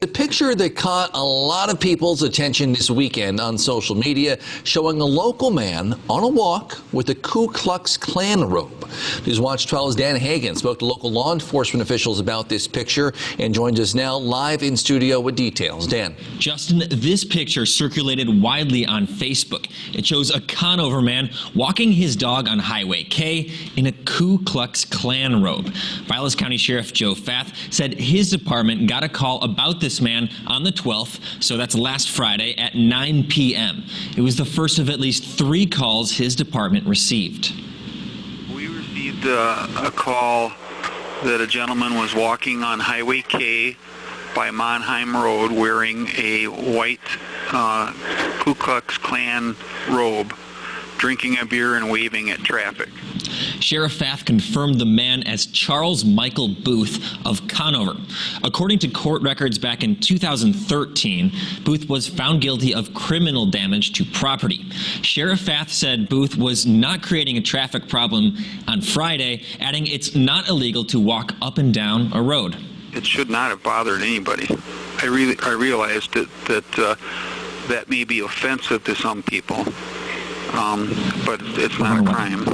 The picture that caught a lot of people's attention this weekend on social media, showing a local man on a walk with a Ku Klux Klan robe. News Watch 12's Dan Hagan spoke to local law enforcement officials about this picture and joins us now live in studio with details. Dan. Justin, this picture circulated widely on Facebook. It shows a Conover man walking his dog on Hwy K in a Ku Klux Klan robe. Vilas County Sheriff Joe Fath said his department got a call about this man on the 12th, so that's last Friday at 9 p.m. It was the first of at least 3 calls his department received. We received a call that a gentleman was walking on Hwy K by Monheim Road wearing a white Ku Klux Klan robe, drinking a beer and waving at traffic. Sheriff Fath confirmed the man as Charles Michael Booth of Conover. According to court records back in 2013, Booth was found guilty of criminal damage to property. Sheriff Fath said Booth was not creating a traffic problem on Friday, adding it's not illegal to walk up and down a road. It should not have bothered anybody. I realized that may be offensive to some people, but it's not a crime.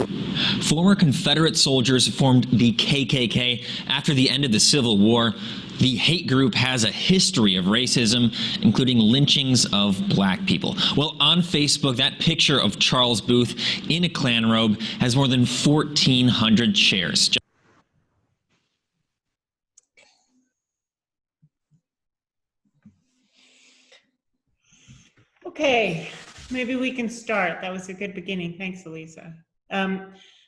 Former Confederate soldiers formed the KKK after the end of the Civil War. The hate group has a history of racism, including lynchings of black people. Well, on Facebook, that picture of Charles Booth in a Klan robe has more than 1,400 shares. Okay, maybe we can start. That was a good beginning. Thanks, Elisa.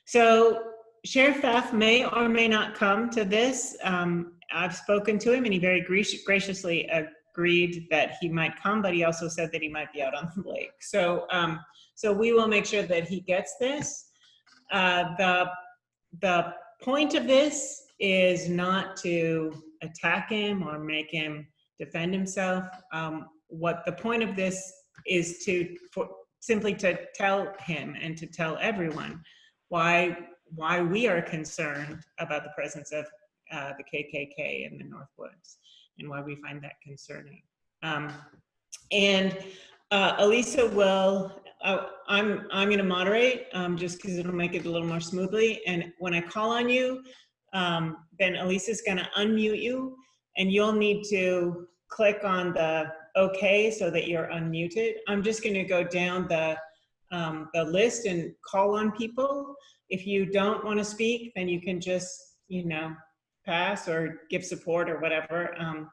So Sheriff Fath may or may not come to this. I've spoken to him and he very graciously agreed that he might come, but he also said that he might be out on the lake. So we will make sure that he gets this. The point of this is not to attack him or make him defend himself. What the point of this is simply to tell him and to tell everyone why we are concerned about the presence of the KKK in the Northwoods and why we find that concerning. Elisa will, I'm going to moderate just because it'll make it a little more smoothly. And when I call on you, then Elisa's going to unmute you and you'll need to click on the OK so that you're unmuted. I'm just going to go down the list and call on people. If you don't want to speak, then you can just, pass or give support or whatever. And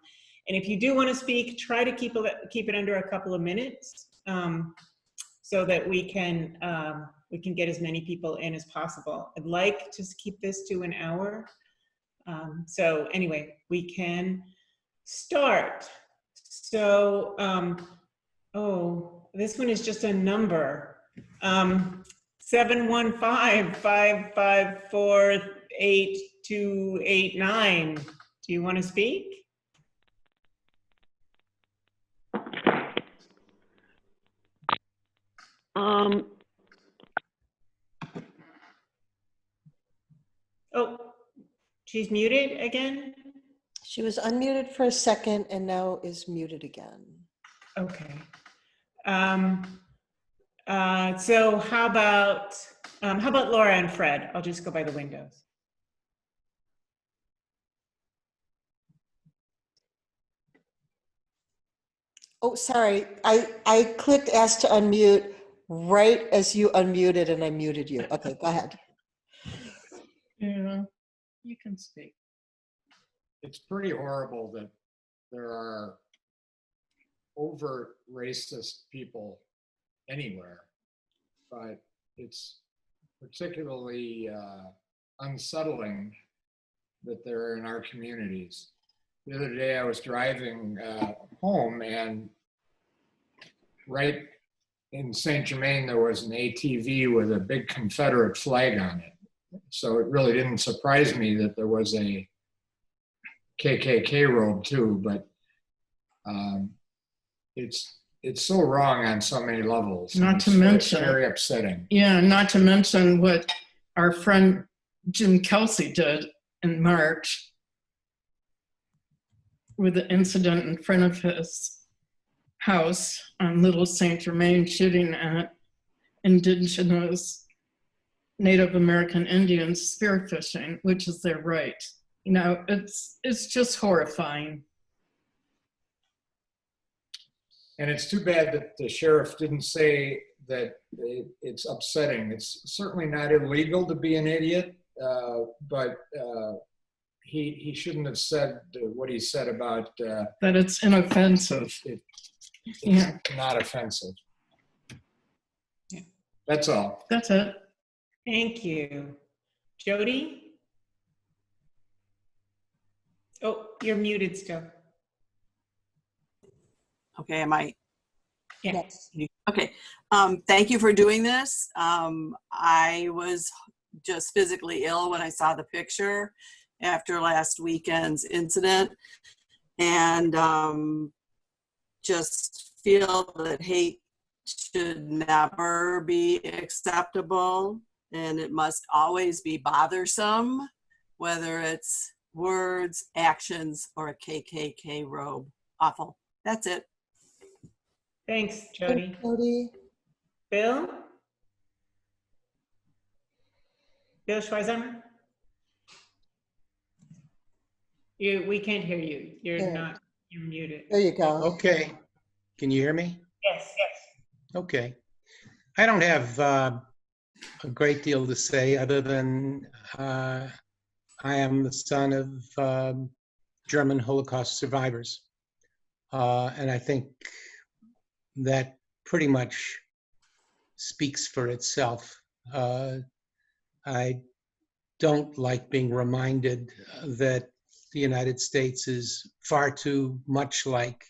if you do want to speak, try to keep it under a couple of minutes so that we can get as many people in as possible. I'd like to keep this to an hour. So anyway, we can start. So, this one is just a number. 715-554-8289. Do you want to speak? Oh, she's muted again? She was unmuted for a second and now is muted again. Okay. So how about Laura and Fred? I'll just go by the windows. Oh, sorry. I clicked ask to unmute right as you unmuted and I muted you. Okay, go ahead. Yeah, you can speak. It's pretty horrible that there are overt racist people anywhere, but it's particularly unsettling that they're in our communities. The other day I was driving home and right in St. Germain there was an ATV with a big Confederate flag on it. So it really didn't surprise me that there was a KKK robe too, but it's so wrong on so many levels. Not to mention, very upsetting. Yeah, not to mention what our friend Jim Kelsey did in March. with the incident in front of his house on Little Saint Germain, shooting at indigenous Native American Indians spearfishing, which is their right. You know, it's just horrifying. And it's too bad that the sheriff didn't say that it's upsetting. It's certainly not illegal to be an idiot, but he shouldn't have said what he said about That it's inoffensive. It's not offensive. Yeah. That's all. That's it. Thank you. Jody? Oh, you're muted still. Okay, am I? Yes. Okay. Thank you for doing this. I was just physically ill when I saw the picture after last weekend's incident, and just feel that hate should never be acceptable, and it must always be bothersome, whether it's words, actions, or a KKK robe. Awful. That's it. Thanks, Jody. Thanks, Jody. Bill? Bill Schweizer? We can't hear you. You're muted. There you go. Okay. Can you hear me? Yes, yes. Okay. I don't have a great deal to say other than I am the son of German Holocaust survivors. And I think that pretty much speaks for itself. I don't like being reminded that the United States is far too much like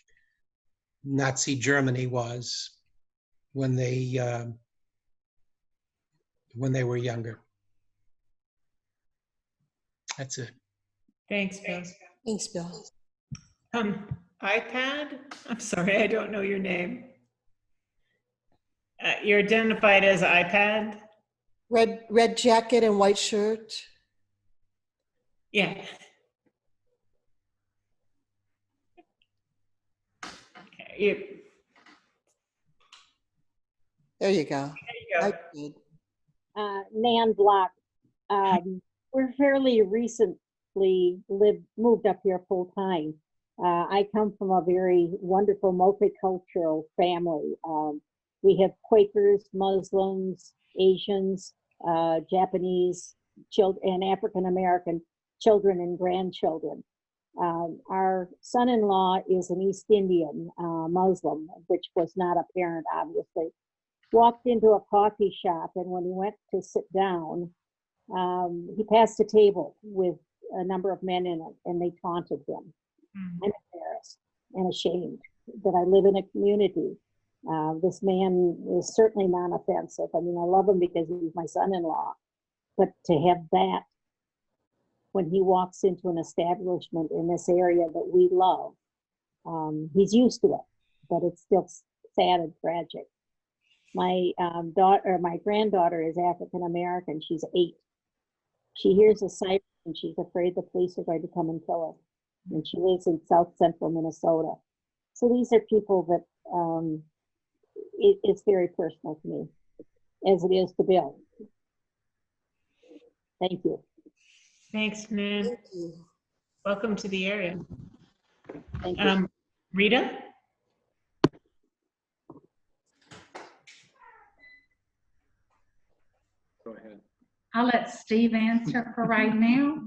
Nazi Germany was when they were younger. That's it. Thanks, Bill. Thanks, Bill. iPad? I'm sorry, I don't know your name. You're identified as iPad? Red jacket and white shirt. Yeah. Okay, There you go. there you go. I did. Nan Block. We're fairly recently moved up here full time. I come from a very wonderful multicultural family. We have Quakers, Muslims, Asians, Japanese children, and African American children and grandchildren. Our son-in-law is an East Indian Muslim, which was not apparent, obviously. Walked into a coffee shop, and when he went to sit down, he passed a table with a number of men in it, and they taunted him. I'm embarrassed and ashamed that I live in a community. This man is certainly non-offensive. I mean, I love him because he's my son-in-law, but to have that when he walks into an establishment in this area that we love, he's used to it, but it's still sad and tragic. My my granddaughter is African American. She's 8. She hears a siren and she's afraid the police are going to come and kill her. And she lives in South Central Minnesota. So these are people that it's very personal to me, as it is to Bill. Thank you. Thanks, Nan. Thank you. Welcome to the area. Thank you. Rita? Go ahead. I'll let Steve answer for right now.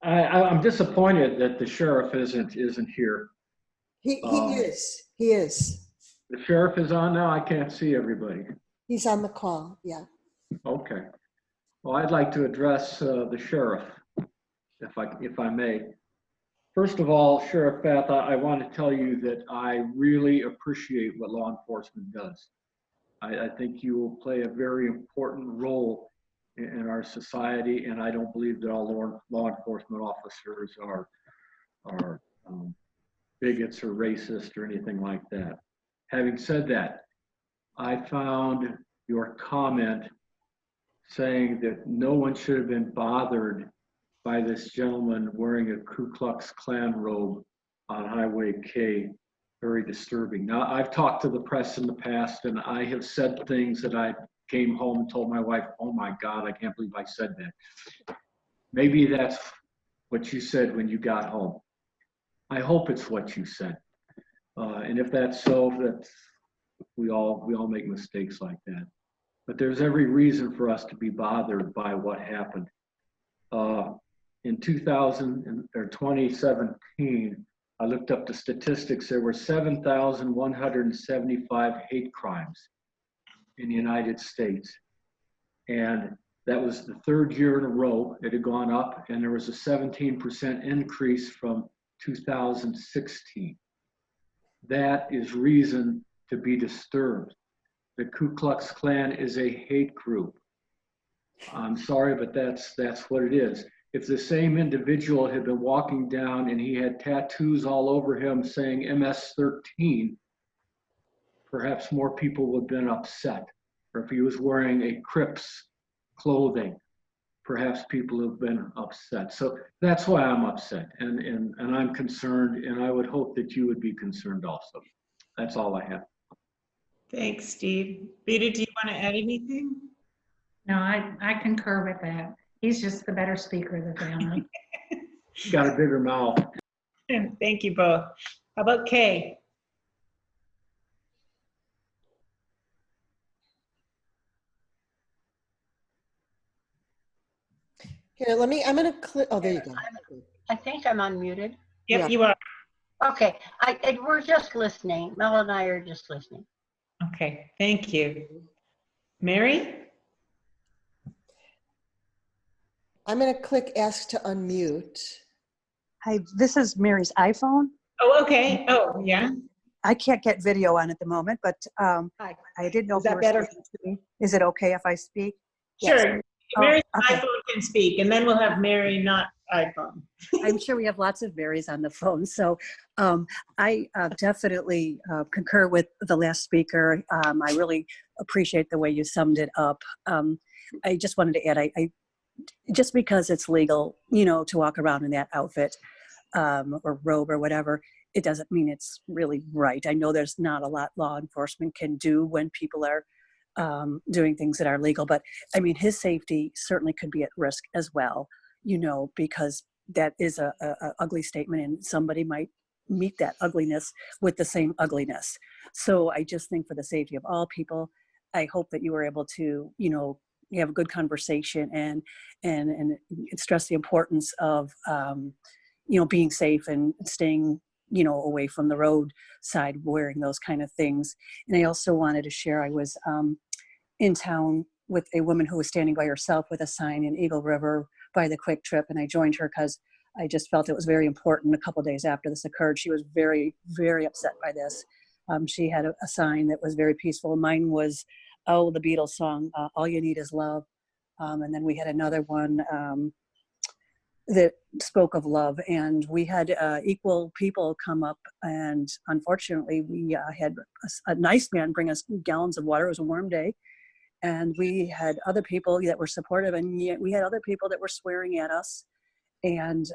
I'm disappointed that the sheriff isn't here. He is. He is. The sheriff is on now. I can't see everybody. He's on the call. Yeah. Okay. Well, I'd like to address the sheriff, if I may. First of all, Sheriff Fath, I want to tell you that I really appreciate what law enforcement does. I think you will play a very important role in our society, and I don't believe that all law enforcement officers are bigots or racist or anything like that. Having said that, I found your comment saying that no one should have been bothered by this gentleman wearing a Ku Klux Klan robe on Highway K very disturbing. Now, I've talked to the press in the past, and I have said things that I came home and told my wife, oh my God, I can't believe I said that. Maybe that's what you said when you got home. I hope it's what you said. And if that's so, that's, we all make mistakes like that. But there's every reason for us to be bothered by what happened. In 2017, I looked up the statistics. There were 7,175 hate crimes in the United States. And that was the third year in a row it had gone up, and there was a 17% increase from 2016. That is reason to be disturbed. The Ku Klux Klan is a hate group. I'm sorry, but that's what it is. If the same individual had been walking down and he had tattoos all over him saying MS-13, perhaps more people would have been upset. Or if he was wearing a Crips clothing, perhaps people have been upset. So that's why I'm upset, and I'm concerned, and I would hope that you would be concerned also. That's all I have. Thanks, Steve. Vita, do you want to add anything? No, I concur with that. He's just the better speaker of the family. Got a bigger mouth. Thank you both. How about Kay? Here, I'm gonna click, oh, there you go. I think I'm unmuted. Yep, Yeah. you are. Okay, we're just listening. Mel and I are just listening. Okay, thank you. Mary? I'm gonna click ask to unmute. Hi, this is Mary's iPhone. Oh, okay. Oh, yeah. I can't get video on at the moment, but Hi. I didn't know Is if you that were better? speaking to me. Is it okay if I speak? Sure. Yes. Mary's okay. iPhone can speak, and then we'll have Mary not iPhone. I'm sure we have lots of Marys on the phone. So I definitely concur with the last speaker. I really appreciate the way you summed it up. I just wanted to add, I just because it's legal, to walk around in that outfit or robe or whatever, it doesn't mean it's really right. I know there's not a lot law enforcement can do when people are doing things that are legal, but I mean, his safety certainly could be at risk as well, because that is a ugly statement, and somebody might meet that ugliness with the same ugliness. So I just think for the safety of all people, I hope that you were able to, have a good conversation and stress the importance of, being safe and staying, away from the road side, wearing those kind of things. And I also wanted to share, I was in town with a woman who was standing by herself with a sign in Eagle River by the Quick Trip, and I joined her because I just felt it was very important. A couple of days after this occurred, she was very, very upset by this. She had a sign that was very peaceful. Mine was, the Beatles song, All You Need Is Love. And then we had another one that spoke of love, and we had equal people come up, and unfortunately we had a nice man bring us gallons of water. It was a warm day, and we had other people that were supportive, and yet we had other people that were swearing at us and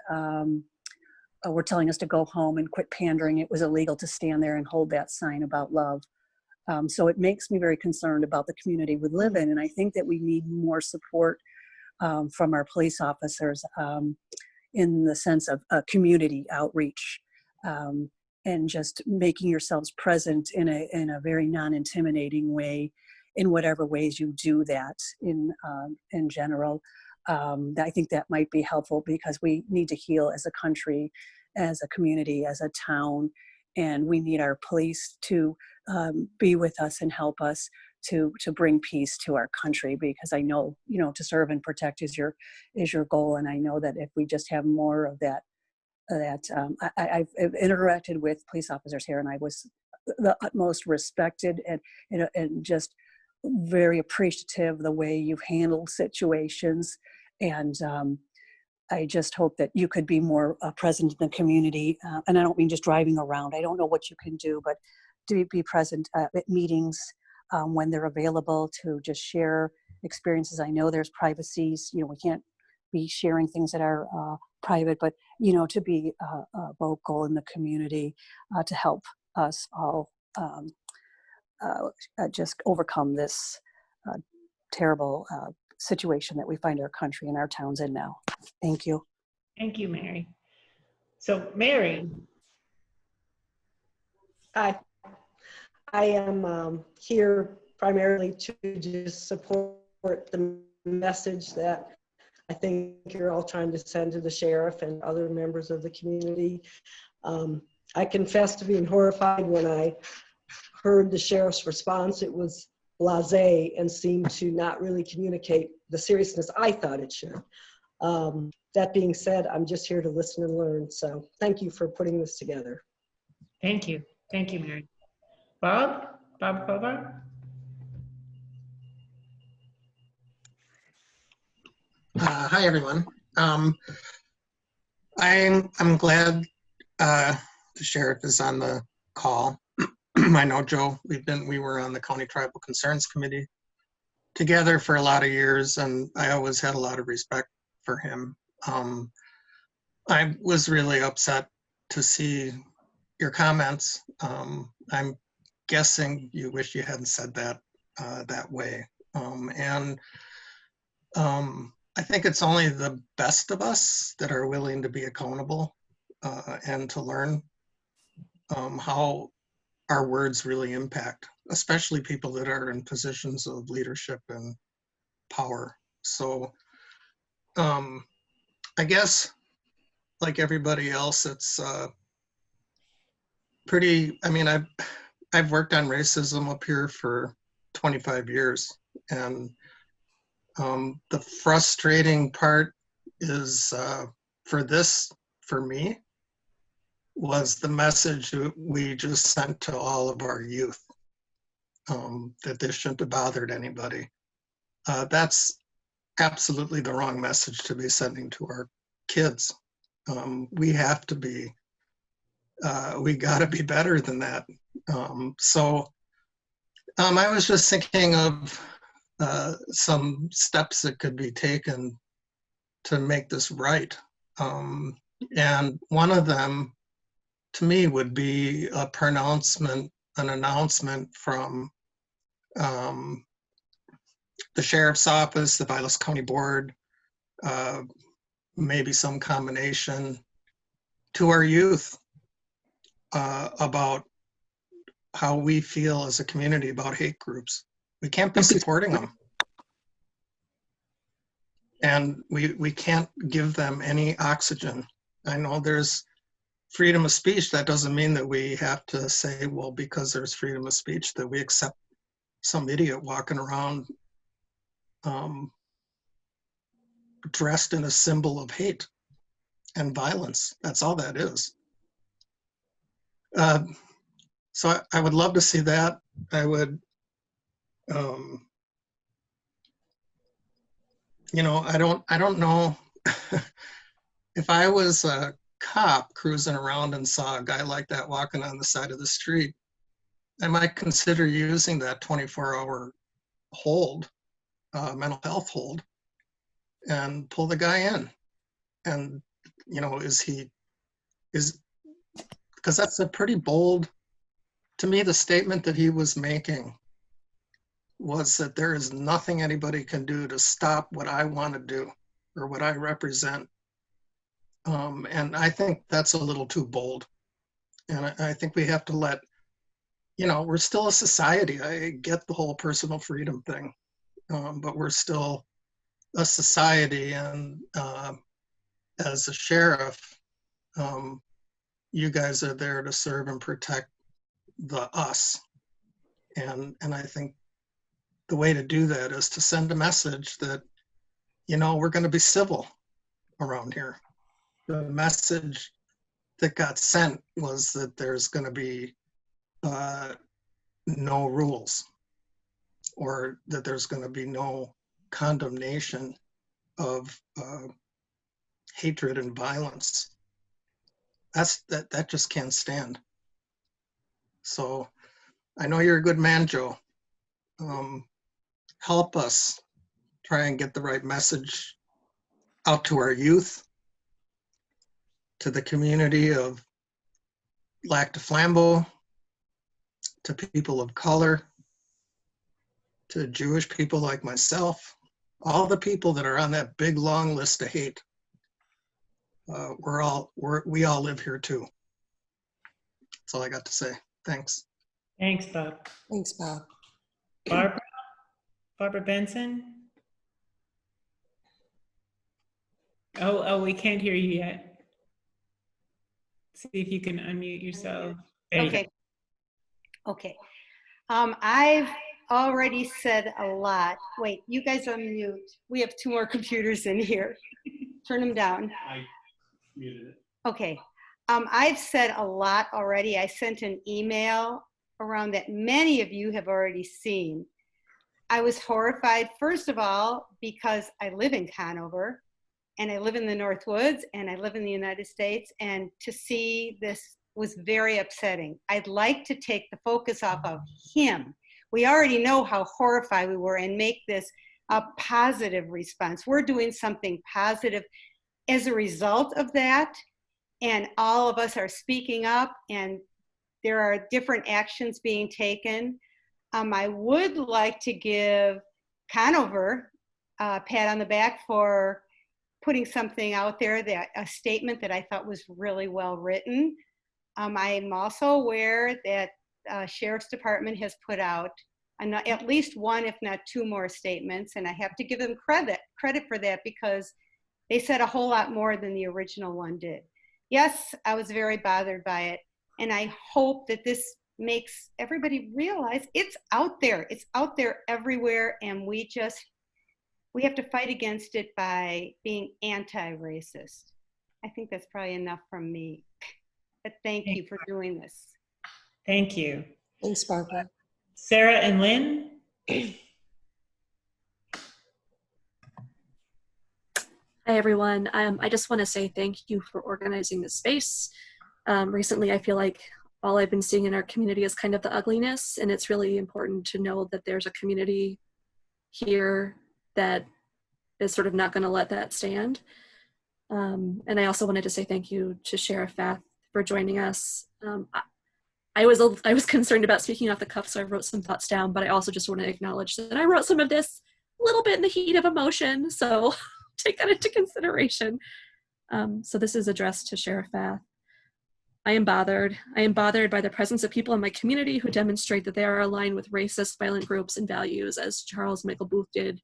were telling us to go home and quit pandering. It was illegal to stand there and hold that sign about love. So it makes me very concerned about the community we live in, and I think that we need more support from our police officers in the sense of community outreach and just making yourselves present in a very non-intimidating way in whatever ways you do that in general. I think that might be helpful because we need to heal as a country, as a community, as a town, and we need our police to be with us and help us to bring peace to our country, because I know, to serve and protect is your goal. And I know that if we just have more of that, I've interacted with police officers here, and I was the utmost respected and just very appreciative of the way you've handled situations. And I just hope that you could be more present in the community. And I don't mean just driving around. I don't know what you can do, but to be present at meetings when they're available, to just share experiences. I know there's privacies, we can't be sharing things that are private, but, you know, to be vocal in the community to help us all just overcome this terrible situation that we find our country and our towns in now. Thank you. Thank you, Mary. So, Mary. Hi, I am here primarily to just support the message that I think you're all trying to send to the sheriff and other members of the community. I confess to being horrified when I heard the sheriff's response. It was blasé and seemed to not really communicate the seriousness I thought it should. That being said, I'm just here to listen and learn. So thank you for putting this together. Thank you. Thank you, Mary. Bob Kovar? Hi, everyone. I'm glad the sheriff is on the call. I know Joe, we were on the County Tribal Concerns Committee together for a lot of years, and I always had a lot of respect for him. I was really upset to see your comments. I'm guessing you wish you hadn't said that that way. I think it's only the best of us that are willing to be accountable and to learn how our words really impact, especially people that are in positions of leadership and power. So I guess, like everybody else, it's pretty, I mean, I've worked on racism up here for 25 years, and the frustrating part is for me, was the message that we just sent to all of our youth, that this shouldn't have bothered anybody. That's absolutely the wrong message to be sending to our kids. We have to be, we gotta be better than that. I was just thinking of some steps that could be taken to make this right. And one of them, to me, would be an announcement from the sheriff's office, the Vilas County Board, maybe some combination, to our youth about how we feel as a community about hate groups. We can't be supporting them. And we can't give them any oxygen. I know there's freedom of speech. That doesn't mean that we have to say, well, because there's freedom of speech, that we accept some idiot walking around dressed in a symbol of hate and violence. That's all that is. So I would love to see that. I would, you know, I don't know if I was a cop cruising around and saw a guy like that walking on the side of the street, I might consider using that 24-hour hold, mental health hold, and pull the guy in. And, you know, because that's a pretty bold, to me, the statement that he was making was that there is nothing anybody can do to stop what I want to do or what I represent. And I think that's a little too bold. And I think we have to let, you know, we're still a society. I get the whole personal freedom thing, but we're still a society. And as a sheriff, you guys are there to serve and protect the us. And I think the way to do that is to send a message that, you know, we're going to be civil around here. The message that got sent was that there's going to be no rules, or that there's going to be no condemnation of hatred and violence. That just can't stand. So I know you're a good man, Joe. Help us try and get the right message out to our youth, to the community of Lac du Flambeau, to people of color, to Jewish people like myself, all the people that are on that big long list of hate. We all live here too. That's all I got to say. Thanks. Thanks, Bob. Thanks, Bob. Barbara Benson? Oh, we can't hear you yet. See if you can unmute yourself. There you go. Okay. Okay. I've already said a lot. Wait, you guys unmute. We have 2 more computers in here. Turn them down. I muted it. Okay. I've said a lot already. I sent an email around that many of you have already seen. I was horrified, first of all, because I live in Conover and I live in the Northwoods and I live in the United States, and to see this was very upsetting. I'd like to take the focus off of him. We already know how horrified we were and make this a positive response. We're doing something positive as a result of that, and all of us are speaking up, and there are different actions being taken. I would like to give Conover a pat on the back for putting something out there, a statement that I thought was really well written. I am also aware that Sheriff's Department has put out at least 1, if not 2 more statements, and I have to give them credit for that, because they said a whole lot more than the original one did. Yes, I was very bothered by it, and I hope that this makes everybody realize it's out there. It's out there everywhere, and we have to fight against it by being anti-racist. I think that's probably enough from me. But thank you for doing this. Thank you. Thanks, Barbara. Sarah and Lynn? Hi, everyone. I just want to say thank you for organizing this space. Recently, I feel like all I've been seeing in our community is kind of the ugliness, and it's really important to know that there's a community here that is sort of not going to let that stand. And I also wanted to say thank you to Sheriff Fath for joining us. I was concerned about speaking off the cuff, so I wrote some thoughts down, but I also just want to acknowledge that I wrote some of this a little bit in the heat of emotion, so take that into consideration. So this is addressed to Sheriff Fath. I am bothered. I am bothered by the presence of people in my community who demonstrate that they are aligned with racist, violent groups and values, as Charles Michael Booth did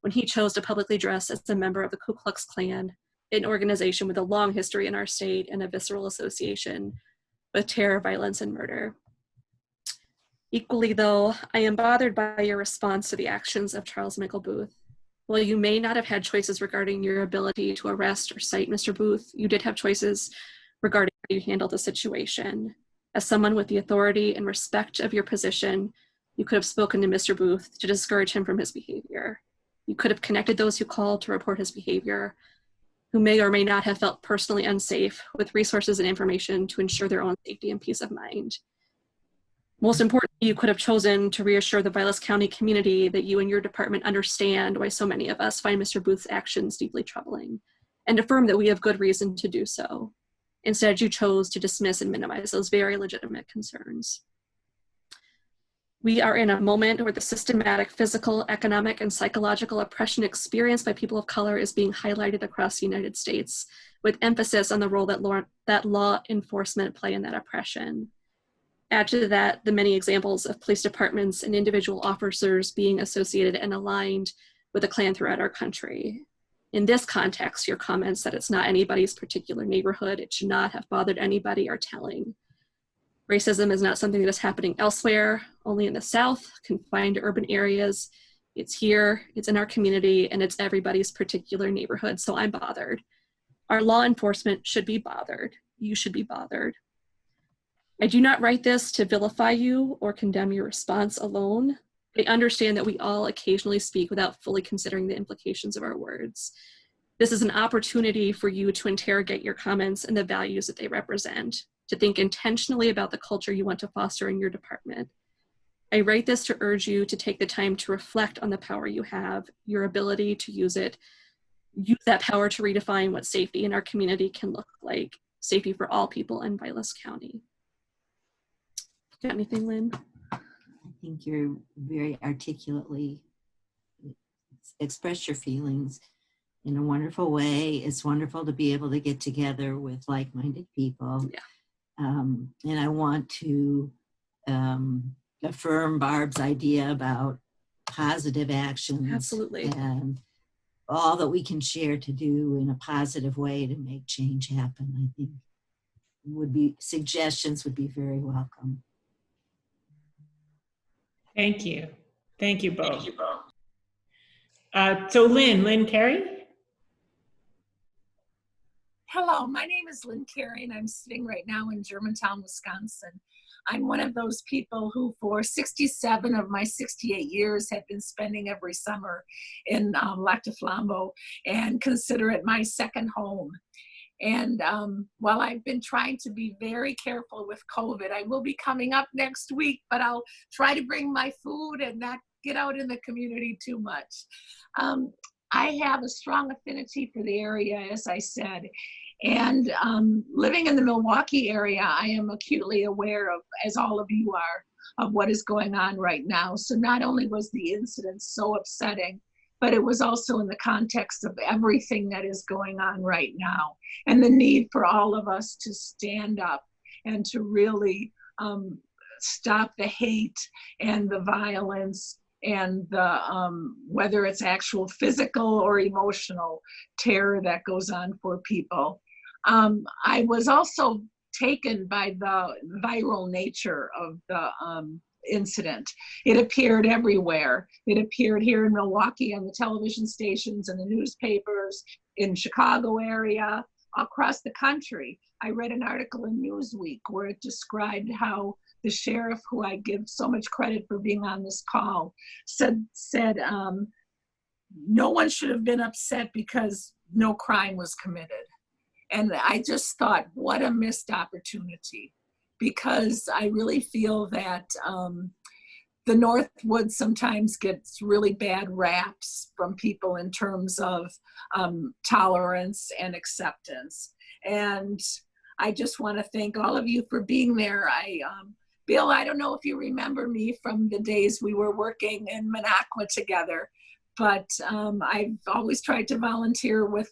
when he chose to publicly dress as a member of the Ku Klux Klan, an organization with a long history in our state and a visceral association with terror, violence, and murder. Equally, though, I am bothered by your response to the actions of Charles Michael Booth. While you may not have had choices regarding your ability to arrest or cite Mr. Booth, you did have choices regarding how you handled the situation. As someone with the authority and respect of your position, you could have spoken to Mr. Booth to discourage him from his behavior. You could have connected those who called to report his behavior, who may or may not have felt personally unsafe, with resources and information to ensure their own safety and peace of mind. Most importantly, you could have chosen to reassure the Vilas County community that you and your department understand why so many of us find Mr. Booth's actions deeply troubling, and affirm that we have good reason to do so. Instead, you chose to dismiss and minimize those very legitimate concerns. We are in a moment where the systematic physical, economic, and psychological oppression experienced by people of color is being highlighted across the United States, with emphasis on the role that law enforcement play in that oppression. Add to that the many examples of police departments and individual officers being associated and aligned with the Klan throughout our country. In this context, your comments that it's not anybody's particular neighborhood, it should not have bothered anybody, are telling. Racism is not something that is happening elsewhere, only in the South, confined to urban areas. It's here, it's in our community, and it's everybody's particular neighborhood, so I'm bothered. Our law enforcement should be bothered. You should be bothered. I do not write this to vilify you or condemn your response alone. I understand that we all occasionally speak without fully considering the implications of our words. This is an opportunity for you to interrogate your comments and the values that they represent, to think intentionally about the culture you want to foster in your department. I write this to urge you to take the time to reflect on the power you have, your ability to use it, use that power to redefine what safety in our community can look like, safety for all people in Vilas County. Got anything, Lynn? I think you're very articulately express your feelings in a wonderful way. It's wonderful to be able to get together with like-minded people. Yeah. And I want to affirm Barb's idea about positive actions. Absolutely. And all that we can share to do in a positive way to make change happen. I think suggestions would be very welcome. Thank you. Thank you both. So Lynn Carey? Hello, my name is Lynn Carey, and I'm sitting right now in Germantown, Wisconsin. I'm one of those people who for 67 of my 68 years have been spending every summer in Lac du Flambeau and consider it my second home. And while I've been trying to be very careful with COVID, I will be coming up next week, but I'll try to bring my food and not get out in the community too much. I have a strong affinity for the area, as I said. And living in the Milwaukee area, I am acutely aware of, as all of you are, of what is going on right now. So not only was the incident so upsetting, but it was also in the context of everything that is going on right now and the need for all of us to stand up and to really stop the hate and the violence and the whether it's actual physical or emotional terror that goes on for people. I was also taken by the viral nature of the incident. It appeared everywhere. It appeared here in Milwaukee on the television stations and the newspapers, in Chicago area, across the country. I read an article in Newsweek where it described how the sheriff, who I give so much credit for being on this call, said no one should have been upset because no crime was committed. And I just thought, what a missed opportunity, because I really feel that the Northwoods sometimes gets really bad raps from people in terms of tolerance and acceptance. And I just want to thank all of you for being there. Bill, I don't know if you remember me from the days we were working in Minocqua together, but I've always tried to volunteer with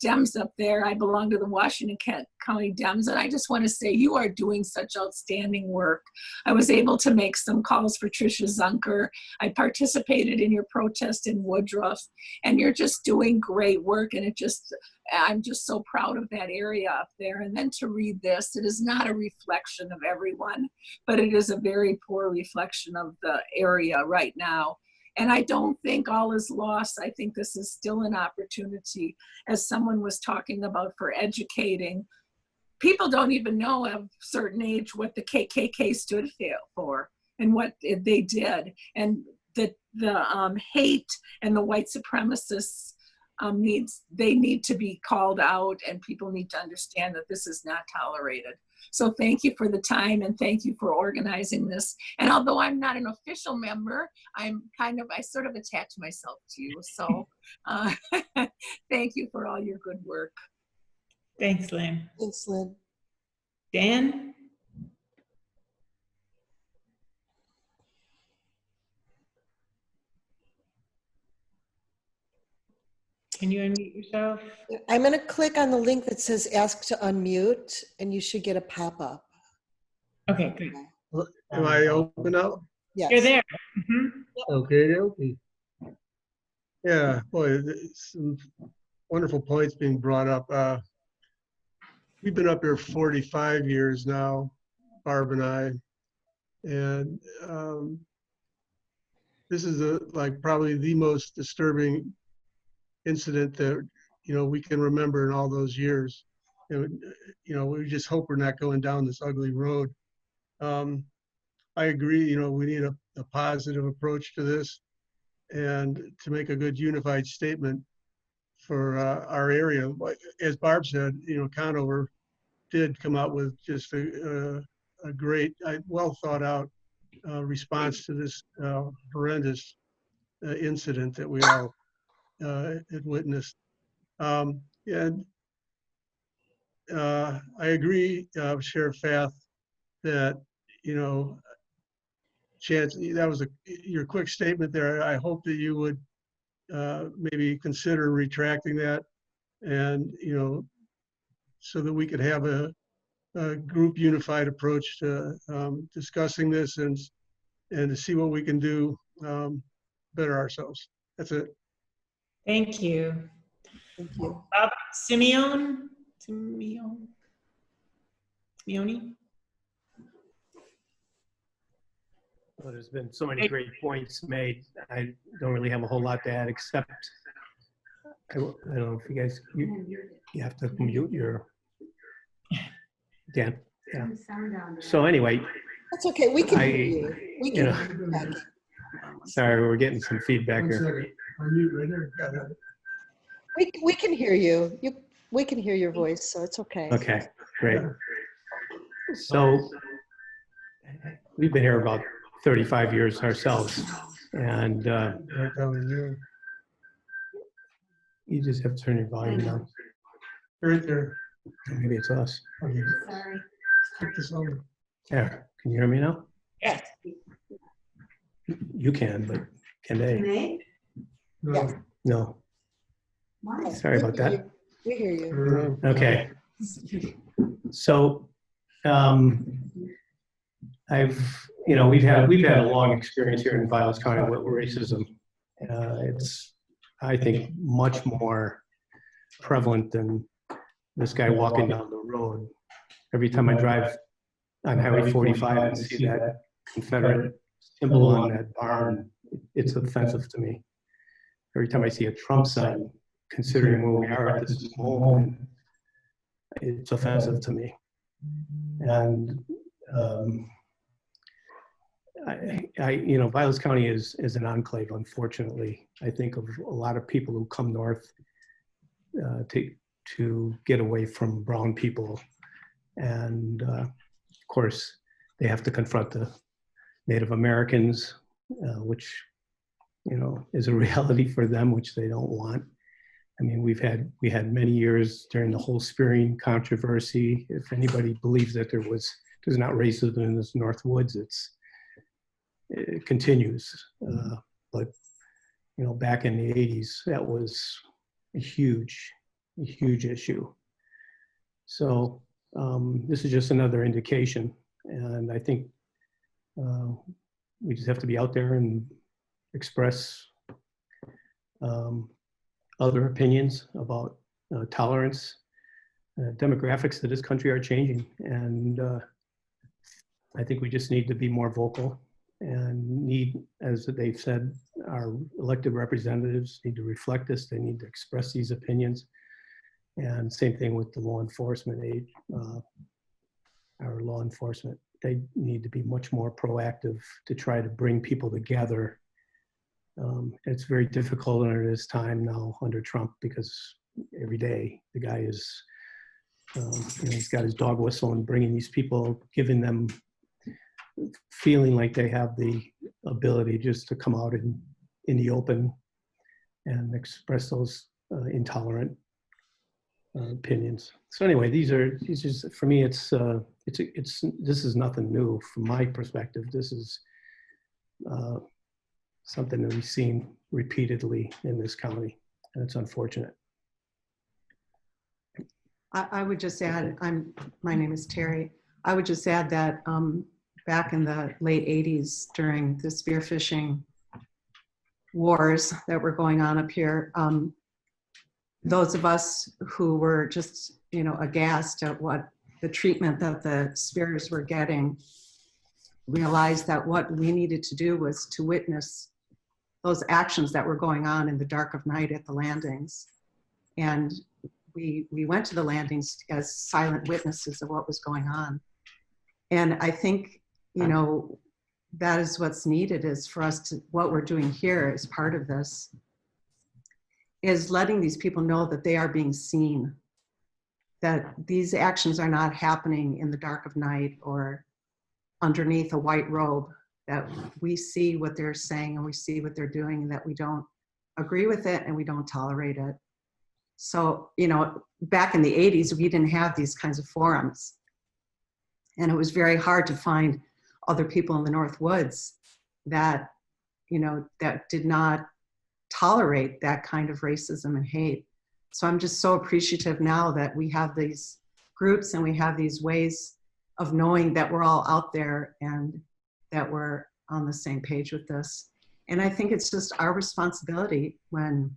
Dems up there. I belong to the Washington County Dems, and I just want to say you are doing such outstanding work. I was able to make some calls for Tricia Zunker. I participated in your protest in Woodruff, and you're just doing great work, and I'm just so proud of that area up there. And then to read this, it is not a reflection of everyone, but it is a very poor reflection of the area right now. And I don't think all is lost. I think this is still an opportunity, as someone was talking about, for educating. People don't even know at a certain age what the KKK stood for and what they did. And the hate and the white supremacists they need to be called out, and people need to understand that this is not tolerated. So thank you for the time, and thank you for organizing this. And although I'm not an official member, I sort of attach myself to you. So thank you for all your good work. Thanks, Lynn. Thanks, Lynn. Dan? Can you unmute yourself? I'm going to click on the link that says ask to unmute, and you should get a pop-up. Okay, good. Am I open up? Yes. You're there. Okay. Yeah, boy, some wonderful points being brought up. We've been up here 45 years now, Barb and I, and this is probably the most disturbing incident that we can remember in all those years. We just hope we're not going down this ugly road. I agree. We need a positive approach to this, and to make a good unified statement for our area. As Barb said, Conover did come out with just a great, well thought out response to this horrendous incident that we all had witnessed. And I agree, Sheriff Fath, that, you know, Chance, that was your quick statement there. I hope that you would maybe consider retracting that, and, you know, so that we could have a group unified approach to discussing this and to see what we can do better ourselves. That's it. Thank you. Thank you. Simeone? Well, there's been so many great points made. I don't really have a whole lot to add, except I don't know if you guys, you have to mute your, Dan. Yeah. So anyway. That's okay. We can hear you. We can hear you back. Sorry, we're getting some feedback here. We can hear you. We can hear your voice, so it's okay. Okay, great. So we've been here about 35 years ourselves, and you just have to turn your volume down. Right there. Maybe it's us. Sorry. Click this over. There, can you hear me now? Yes. You can, but can they? Yeah. No. Sorry about that. We hear you. Okay. So, we've had a long experience here in Vilas County with racism. It's, I think, much more prevalent than this guy walking down the road. Every time I drive on Highway 45 and see that Confederate symbol on that barn, it's offensive to me. Every time I see a Trump sign, considering where we are at this moment, it's offensive to me. And Vilas County is an enclave, unfortunately. I think of a lot of people who come north to get away from brown people. And of course, they have to confront the Native Americans, which, is a reality for them, which they don't want. I mean, we had many years during the whole spearing controversy. If anybody believes that there's not racism in this Northwoods, it continues. But back in the 80s, that was a huge issue. So this is just another indication, and I think we just have to be out there and express other opinions about tolerance. Demographics of this country are changing, and I think we just need to be more vocal and need, as they've said, our elected representatives need to reflect this. They need to express these opinions. And same thing with the law enforcement aid, our law enforcement. They need to be much more proactive to try to bring people together. It's very difficult under this time now under Trump, because every day the guy is, he's got his dog whistle and bringing these people, giving them feeling like they have the ability just to come out in the open and express those intolerant opinions. So anyway, these are for me. This is nothing new from my perspective. This is something that we've seen repeatedly in this county, and it's unfortunate. I would just add, my name is Terry. I would just add that back in the late 80s, during the spearfishing wars that were going on up here, those of us who were just, aghast at what the treatment that the spearers were getting, realized that what we needed to do was to witness those actions that were going on in the dark of night at the landings. And we went to the landings as silent witnesses of what was going on. And I think, that is what's needed, is for us to, what we're doing here as part of this, is letting these people know that they are being seen, that these actions are not happening in the dark of night or underneath a white robe, that we see what they're saying and we see what they're doing, and that we don't agree with it and we don't tolerate it. So, you know, back in the 80s, we didn't have these kinds of forums. And it was very hard to find other people in the Northwoods that, you know, that did not tolerate that kind of racism and hate. So I'm just so appreciative now that we have these groups and we have these ways of knowing that we're all out there and that we're on the same page with this. And I think it's just our responsibility when,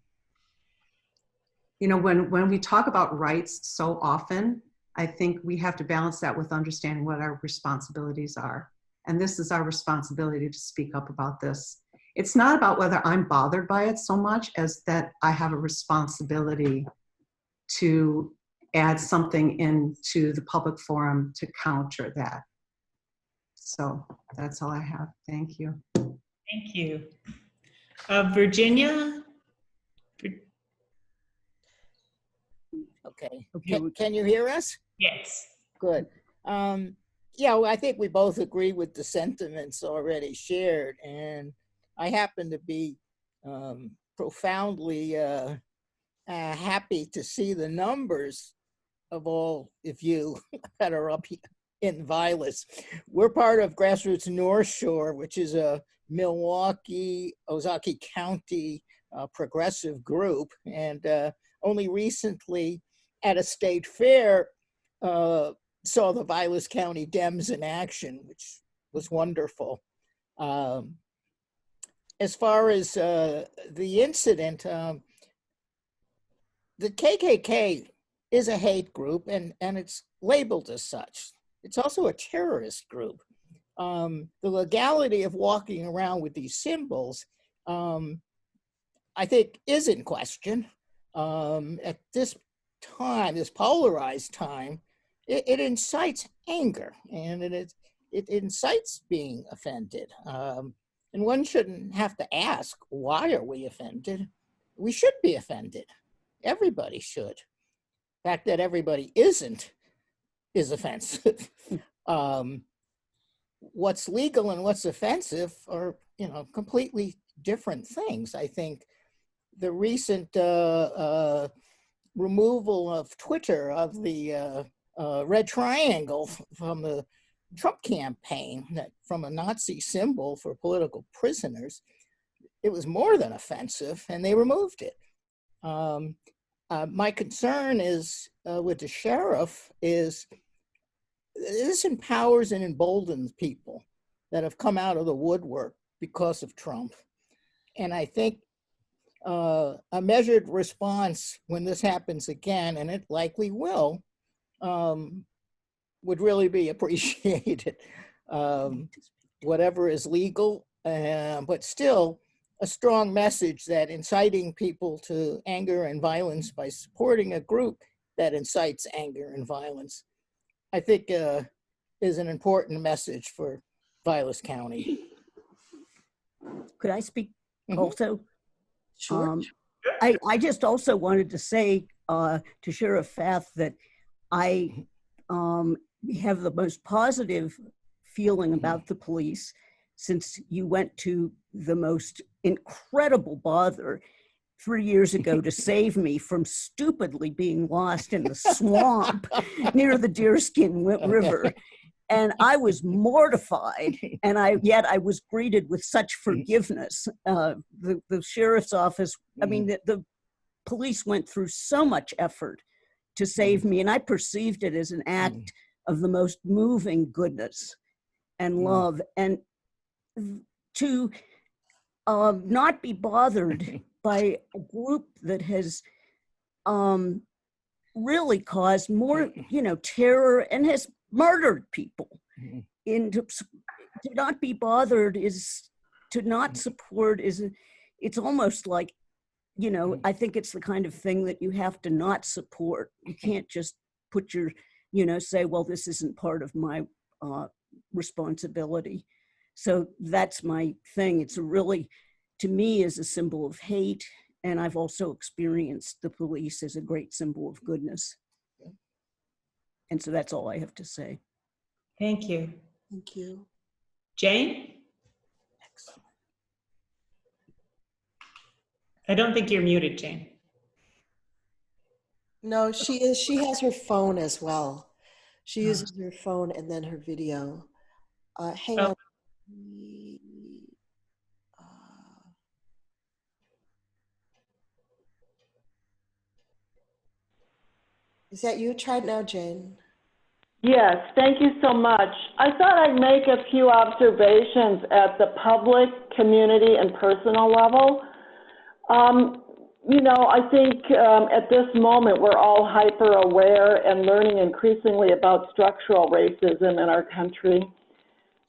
you know, when we talk about rights so often, I think we have to balance that with understanding what our responsibilities are. And this is our responsibility to speak up about this. It's not about whether I'm bothered by it so much as that I have a responsibility to add something into the public forum to counter that. So that's all I have. Thank you. Thank you. Virginia? Okay. Can you hear us? Yes. Good. Yeah, well, I think we both agree with the sentiments already shared, and I happen to be profoundly happy to see the numbers of all of you that are up here in Vilas. We're part of Grassroots North Shore, which is a Milwaukee, Ozaukee County progressive group, and only recently at a state fair saw the Vilas County Dems in action, which was wonderful. As far as the incident, the KKK is a hate group, and it's labeled as such. It's also a terrorist group. The legality of walking around with these symbols, I think, is in question. At this time, this polarized time, it incites anger, and it incites being offended. And one shouldn't have to ask, why are we offended? We should be offended. Everybody should. The fact that everybody isn't is offensive. What's legal and what's offensive are, you know, completely different things. I think the recent removal of Twitter of the red triangle from the Trump campaign, that from a Nazi symbol for political prisoners, it was more than offensive, and they removed it. My concern is with the sheriff is this empowers and emboldens people that have come out of the woodwork because of Trump. And I think a measured response when this happens again, and it likely will, would really be appreciated. Whatever is legal, but still a strong message that inciting people to anger and violence by supporting a group that incites anger and violence, I think is an important message for Vilas County. Could I speak also? Sure. I just also wanted to say to Sheriff Fath that I have the most positive feeling about the police since you went to the most incredible bother 3 years ago to save me from stupidly being lost in the swamp near the Deerskin River. And I was mortified, and yet I was greeted with such forgiveness. The sheriff's office, I mean, the police went through so much effort to save me, and I perceived it as an act of the most moving goodness and love. And to not be bothered by a group that has really caused more, you know, terror and has murdered people. And to not be bothered is to not support it's almost like, you know, I think it's the kind of thing that you have to not support. You can't just put your, you know, say, well, this isn't part of my responsibility. So that's my thing. It's a really, to me, is a symbol of hate. And I've also experienced the police as a great symbol of goodness. And so that's all I have to say. Thank you. Thank you. Jane? I don't think you're muted, Jane. No, she has her phone as well. She uses her phone and then her video. Hang on. Is that you? Try it now, Jane. Yes, thank you so much. I thought I'd make a few observations at the public, community, and personal level. You know, I think at this moment we're all hyper aware and learning increasingly about structural racism in our country.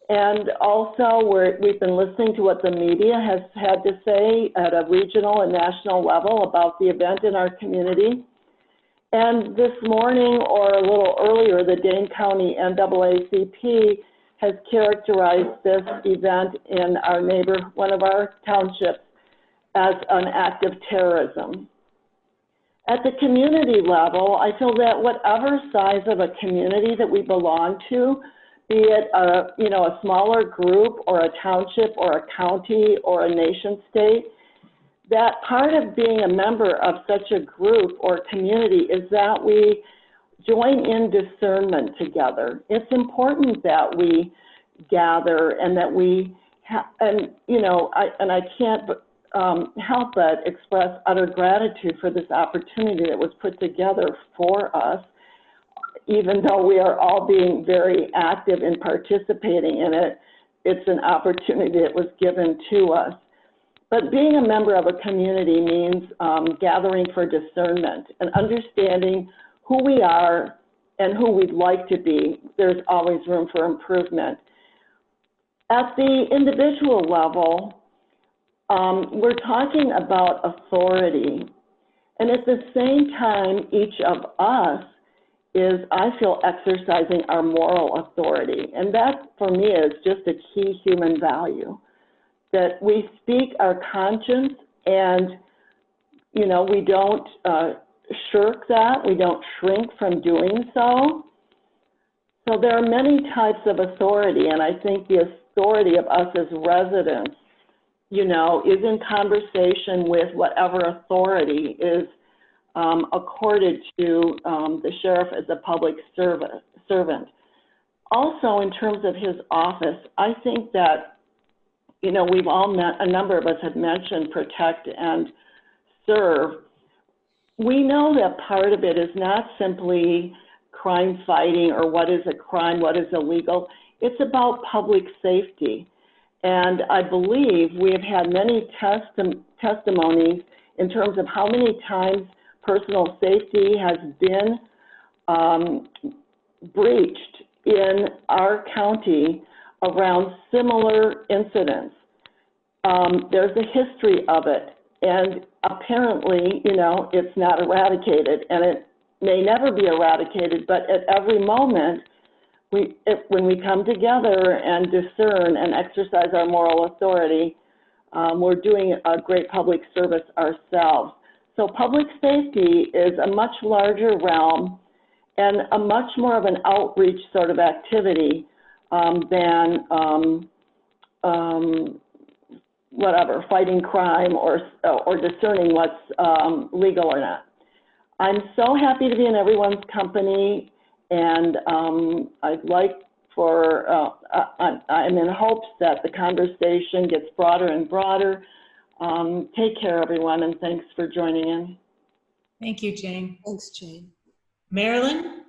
And also we've been listening to what the media has had to say at a regional and national level about the event in our community. And this morning, or a little earlier, the Dane County NAACP has characterized this event in our one of our townships, as an act of terrorism. At the community level, I feel that whatever size of a community that we belong to, be it a smaller group or a township or a county or a nation state, that part of being a member of such a group or community is that we join in discernment together. It's important that we gather and that we, I can't help but express utter gratitude for this opportunity that was put together for us, even though we are all being very active in participating in it. It's an opportunity that was given to us. But being a member of a community means gathering for discernment and understanding who we are and who we'd like to be. There's always room for improvement. At the individual level, we're talking about authority. And at the same time, each of us is, I feel, exercising our moral authority. And that, for me, is just a key human value. That we speak our conscience and, we don't shirk that, we don't shrink from doing so. So there are many types of authority, and I think the authority of us as residents, is in conversation with whatever authority is accorded to the sheriff as a public servant. Also, in terms of his office, I think that we've all a number of us have mentioned protect and serve. We know that part of it is not simply crime fighting or what is a crime, what is illegal. It's about public safety. And I believe we have had many testimonies in terms of how many times personal safety has been breached in our county around similar incidents. There's a history of it, and apparently, it's not eradicated, and it may never be eradicated, but at every moment, when we come together and discern and exercise our moral authority, we're doing a great public service ourselves. So public safety is a much larger realm and a much more of an outreach sort of activity than fighting crime or discerning what's legal or not. I'm so happy to be in everyone's company, and I'd like I'm in hopes that the conversation gets broader and broader. Take care, everyone, and thanks for joining in. Thank you, Jane. Thanks, Jane. Marilyn?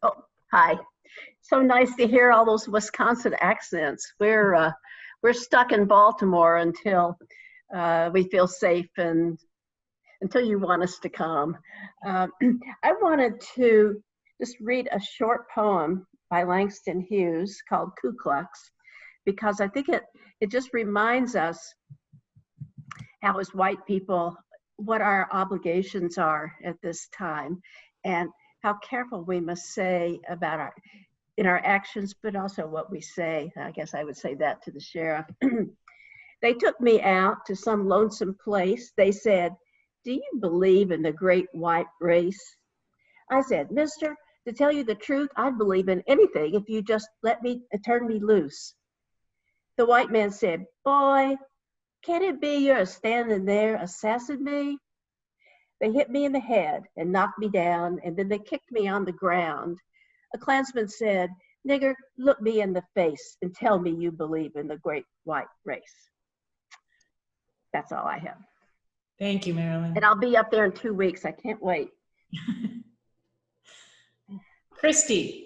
Oh, hi. So nice to hear all those Wisconsin accents. We're stuck in Baltimore until we feel safe and until you want us to come. I wanted to just read a short poem by Langston Hughes called Ku Klux, because I think it just reminds us how as white people, what our obligations are at this time and how careful we must say about in our actions, but also what we say. I guess I would say that to the sheriff. They took me out to some lonesome place. They said, "Do you believe in the great white race?" I said, "Mister, to tell you the truth, I'd believe in anything if you just turn me loose." The white man said, "Boy, can it be you're standing there assassin me? They hit me in the head and knocked me down, and then they kicked me on the ground. A Klansman said, "Nigger, look me in the face and tell me you believe in the great white race." That's all I have. Thank you, Marilyn. And I'll be up there in 2 weeks. I can't wait. Christy.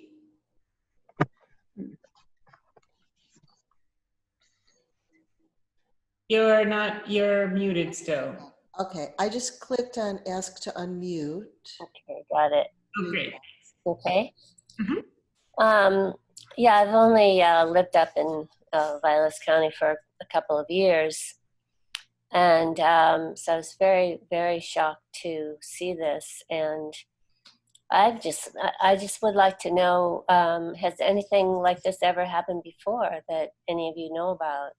You're muted still. Okay, I just clicked on ask to unmute. Okay, got it. Oh, great. Okay. Yeah, I've only lived up in Vilas County for a couple of years. And so I was very, very shocked to see this. And I just would like to know, has anything like this ever happened before that any of you know about?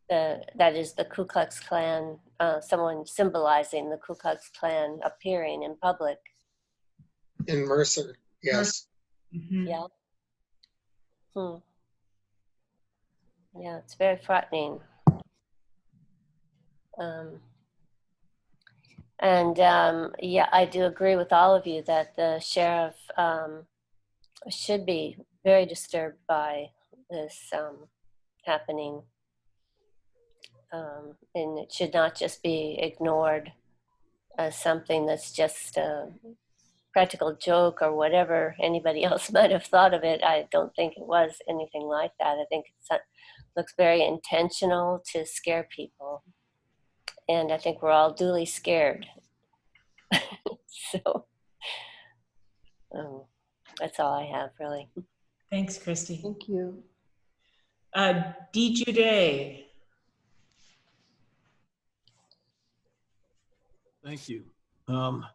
That is the Ku Klux Klan, someone symbolizing the Ku Klux Klan appearing in public. In Mercer, yes. Yeah. Yeah, it's very frightening. Yeah, I do agree with all of you that the sheriff should be very disturbed by this happening. And it should not just be ignored as something that's just a practical joke or whatever anybody else might have thought of it. I don't think it was anything like that. I think it looks very intentional to scare people. And I think we're all duly scared. So that's all I have, really. Thanks, Christy. Thank you. D. Jude. Thank you. I'm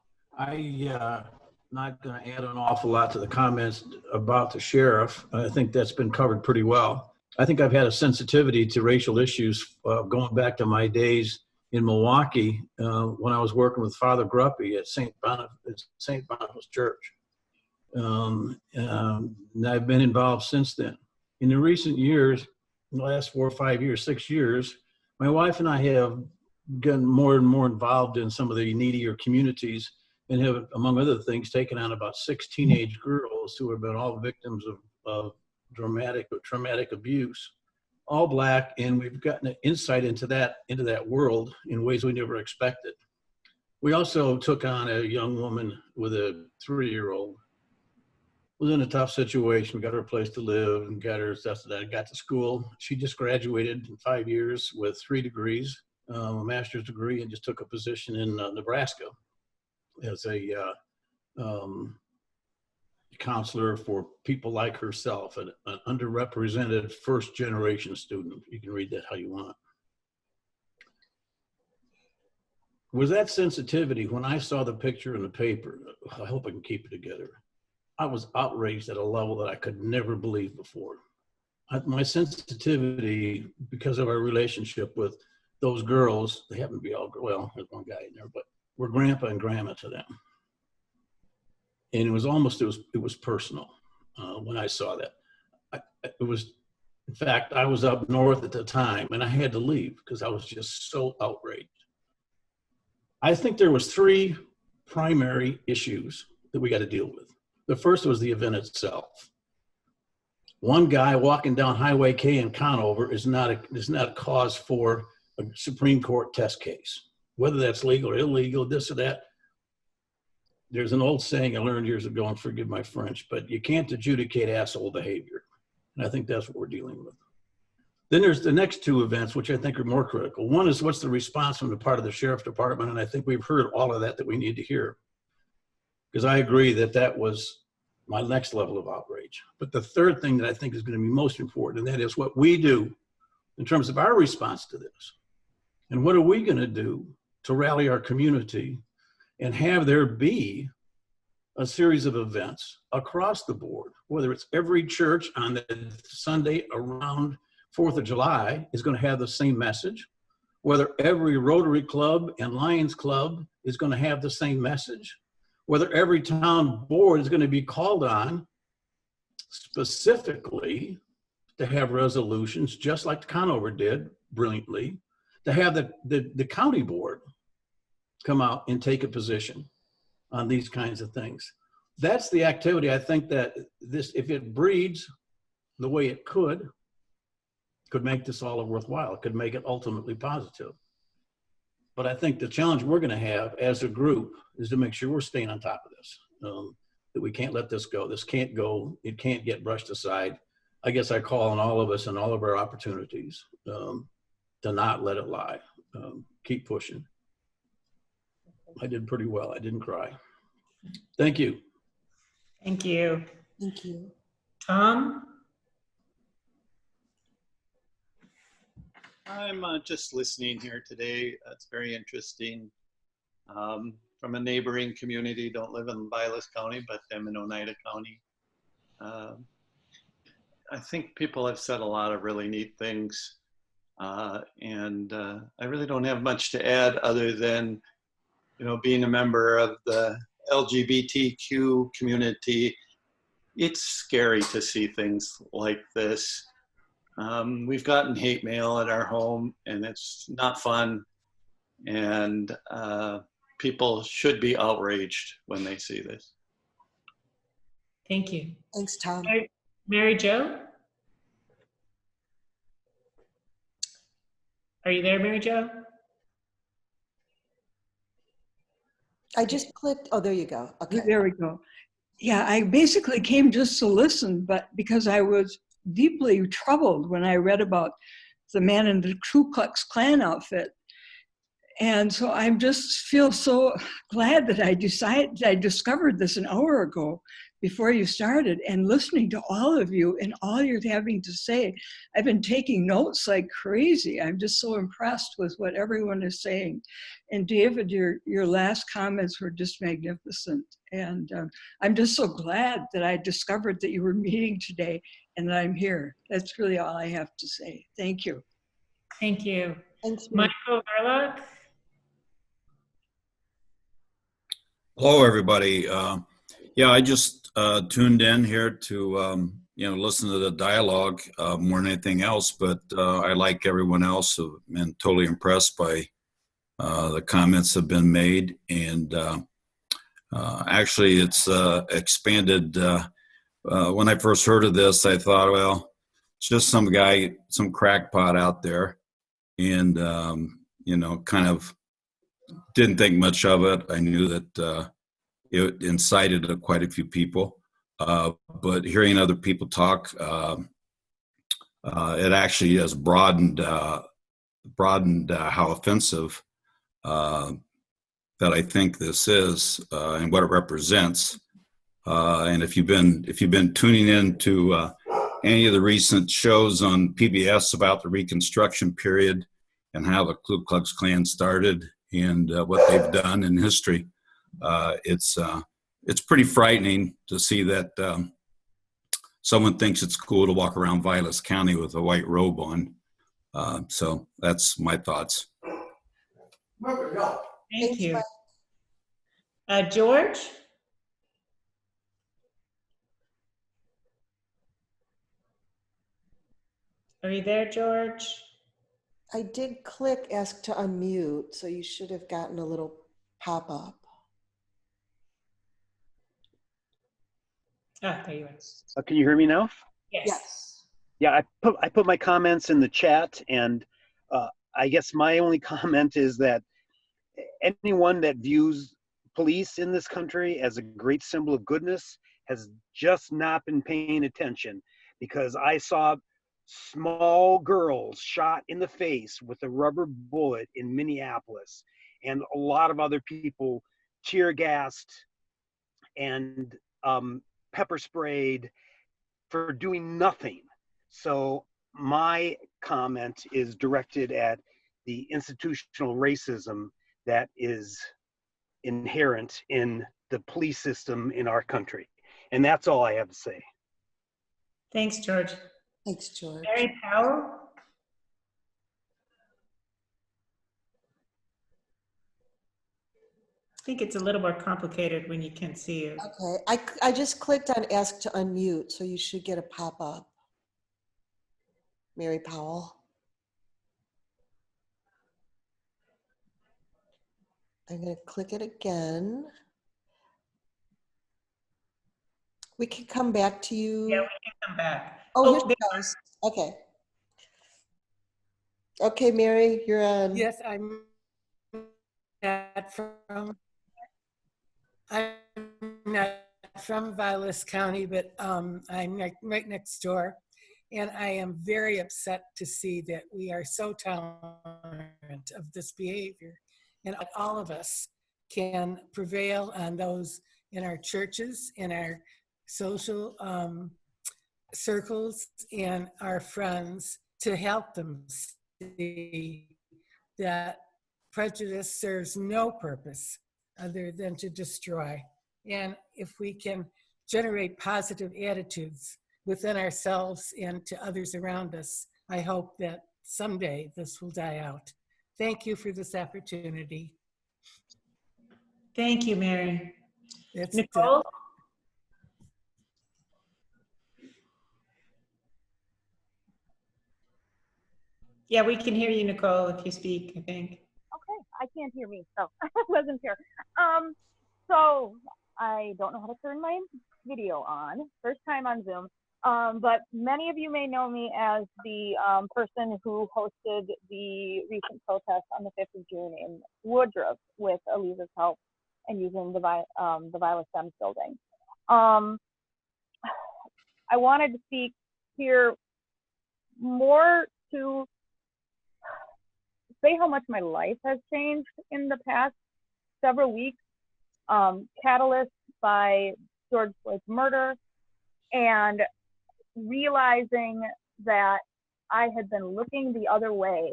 not going to add an awful lot to the comments about the sheriff. I think that's been covered pretty well. I think I've had a sensitivity to racial issues going back to my days in Milwaukee when I was working with Father Gruppy at St. Boniface Church. And I've been involved since then. In the recent years, in the last 4 or 5 years, 6 years, my wife and I have gotten more and more involved in some of the needier communities and have, among other things, taken on about 6 teenage girls who have been all victims of traumatic abuse, all Black, and we've gotten an insight into that world in ways we never expected. We also took on a young woman with a 3-year-old, was in a tough situation. We got her a place to live and got her stuff that got to school. She just graduated in 5 years with 3 degrees. A master's degree, and just took a position in Nebraska as a counselor for people like herself, an underrepresented first-generation student. You can read that how you want. Was that sensitivity when I saw the picture in the paper? I hope I can keep it together. I was outraged at a level that I could never believe before. My sensitivity, because of our relationship with those girls, they happen to be all, well, there's one guy in there, but we're grandpa and grandma to them. And it was personal when I saw that. In fact, I was up north at the time and I had to leave because I was just so outraged. I think there was 3 primary issues that we got to deal with. The first was the event itself. One guy walking down Hwy K in Conover is not a cause for a Supreme Court test case. Whether that's legal or illegal, this or that. There's an old saying I learned years ago, and forgive my French, but you can't adjudicate asshole behavior. And I think that's what we're dealing with. Then there's the next 2 events, which I think are more critical. One is what's the response from the part of the Sheriff's Department, and I think we've heard all of that we need to hear. Because I agree that was my next level of outrage. But the third thing that I think is going to be most important, and that is what we do in terms of our response to this. And what are we going to do to rally our community and have there be a series of events across the board, whether it's every church on the Sunday around 4th of July is going to have the same message, whether every Rotary Club and Lions Club is going to have the same message, whether every town board is going to be called on specifically to have resolutions, just like the Conover did brilliantly, to have the county board come out and take a position on these kinds of things. That's the activity. I think that this, if it breeds the way it could make this all worthwhile. It could make it ultimately positive. But I think the challenge we're going to have as a group is to make sure we're staying on top of this, that we can't let this go. This can't go. It can't get brushed aside. I guess I call on all of us and all of our opportunities to not let it lie. Keep pushing. I did pretty well. I didn't cry. Thank you. Thank you. Thank you. Tom? I'm just listening here today. It's very interesting. From a neighboring community, don't live in Vilas County, but I'm in Oneida County. I think people have said a lot of really neat things. And I really don't have much to add other than, you know, being a member of the LGBTQ community, it's scary to see things like this. We've gotten hate mail at our home and it's not fun. And people should be outraged when they see this. Thank you. Thanks, Tom. Mary Jo? Are you there, Mary Jo? I just clicked, oh, there you go. Okay. There we go. Yeah, I basically came just to listen, but because I was deeply troubled when I read about the man in the Ku Klux Klan outfit. And so I just feel so glad that I discovered this an hour ago before you started, and listening to all of you and all you're having to say. I've been taking notes like crazy. I'm just so impressed with what everyone is saying. And David, your last comments were just magnificent. And I'm just so glad that I discovered that you were meeting today and that I'm here. That's really all I have to say. Thank you. Thank you. Thanks, Michael Garlock? Hello, everybody. Yeah, I just tuned in here to listen to the dialogue more than anything else. But I, like everyone else, have been totally impressed by the comments that have been made, and actually, it's expanded. When I first heard of this, I thought, well, it's just some guy, some crackpot out there, and kind of didn't think much of it. I knew that it incited quite a few people, but hearing other people talk, it actually has broadened how offensive that I think this is and what it represents. And if you've been tuning in to any of the recent shows on PBS about the Reconstruction period and how the Ku Klux Klan started and what they've done in history, it's pretty frightening to see that someone thinks it's cool to walk around Vilas County with a white robe on. So that's my thoughts. Thank you. George? Are you there, George? I did click ask to unmute, so you should have gotten a little pop-up. Ah, there you are. Can you hear me now? Yes. Yeah, I put my comments in the chat, and I guess my only comment is that anyone that views police in this country as a great symbol of goodness has just not been paying attention, because I saw small girls shot in the face with a rubber bullet in Minneapolis, and a lot of other people tear gassed and pepper sprayed for doing nothing. So my comment is directed at the institutional racism that is inherent in the police system in our country. And that's all I have to say. Thanks, George. Thanks, George. Mary Powell? I think it's a little more complicated when you can't see you. Okay, I just clicked on ask to unmute, so you should get a pop-up. Mary Powell. I'm going to click it again. We can come back to you. Yeah, we can come back. Oh, Oh, here she goes. Okay. Okay, Mary, you're on. Yes, I'm not from Vilas County, but I'm right next door. And I am very upset to see that we are so tolerant of this behavior. And all of us can prevail on those in our churches, in our social circles, and our friends to help them see that prejudice serves no purpose other than to destroy. And if we can generate positive attitudes within ourselves and to others around us, I hope that someday this will die out. Thank you for this opportunity. Thank you, Mary. That's Nicole? Yeah, we can hear you, Nicole, if you speak, I think. Okay, I can't hear me, so I wasn't sure. So I don't know how to turn my video on. First time on Zoom. But many of you may know me as the person who hosted the recent protest on the 5th of June in Woodruff with Eliza's help and using the Viola STEMS building. I wanted to speak here more to say how much my life has changed in the past several weeks. Catalyst by George Floyd's murder, and realizing that I had been looking the other way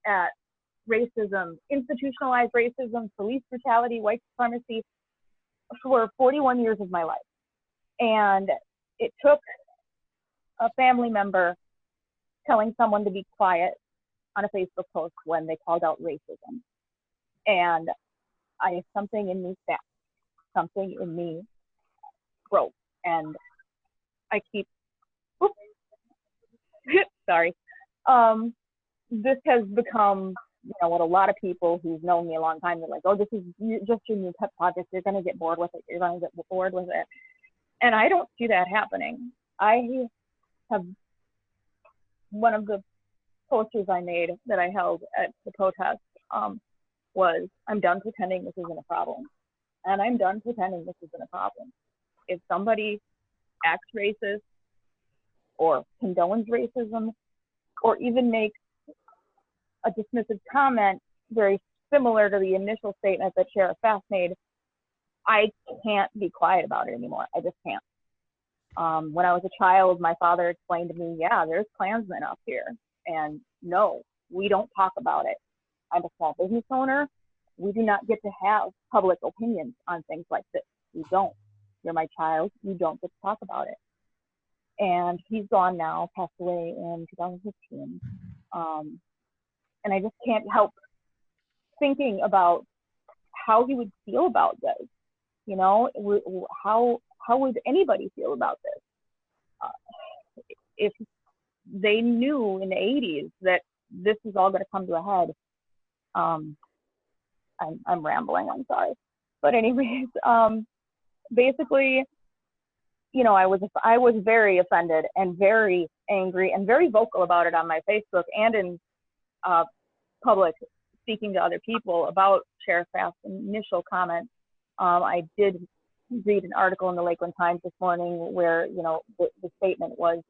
at racism, institutionalized racism, police brutality, white supremacy for 41 years of my life. And it took a family member telling someone to be quiet on a Facebook post when they called out racism. And something in me snapped, something in me broke. And I keep, oops, sorry. This has become, what a lot of people who've known me a long time, they're like, oh, this is just your new pet project. You're going to get bored with it. You're going to get bored with it. And I don't see that happening. I have, one of the posters I made that I held at the protest was, I'm done pretending this isn't a problem. And I'm done pretending this isn't a problem. If somebody acts racist or condones racism or even makes a dismissive comment very similar to the initial statement that Sheriff Fath made, I can't be quiet about it anymore. I just can't. When I was a child, my father explained to me, yeah, there's Klansmen up here. And no, we don't talk about it. I'm a small business owner. We do not get to have public opinions on things like this. We don't. You're my child. You don't get to talk about it. And he's gone now, passed away in 2015. And I just can't help thinking about how he would feel about this. How would anybody feel about this? If they knew in the 80s that this is all going to come to a head. I'm rambling, I'm sorry. But anyways, basically, I was very offended and very angry and very vocal about it on my Facebook and in public, speaking to other people about Sheriff Fath's initial comments. I did read an article in the Lakeland Times this morning where, the statement was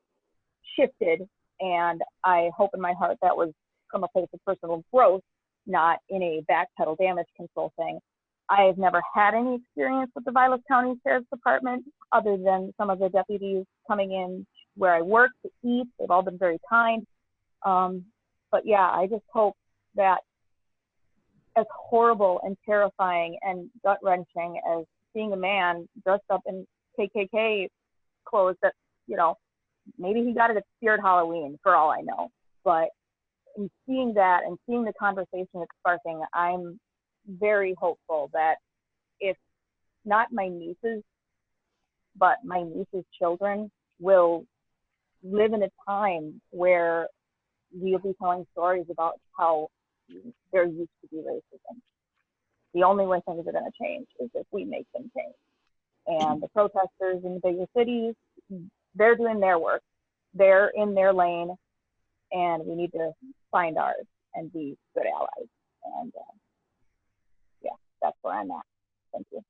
shifted, and I hope in my heart that was from a place of personal growth, not in a backpedal damage control thing. I have never had any experience with the Vilas County Sheriff's Department other than some of the deputies coming in where I work to eat. They've all been very kind. But yeah, I just hope that as horrible and terrifying and gut-wrenching as seeing a man dressed up in KKK clothes that, maybe he got it at Spirit Halloween for all I know. But in seeing that and seeing the conversation it's sparking, I'm very hopeful that if not my nieces, but my nieces' children will live in a time where we'll be telling stories about how there used to be racism. The only way things are going to change is if we make them change. And the protesters in the bigger cities, they're doing their work. They're in their lane, and we need to find ours and be good allies. And yeah, that's where I'm at. Thank you.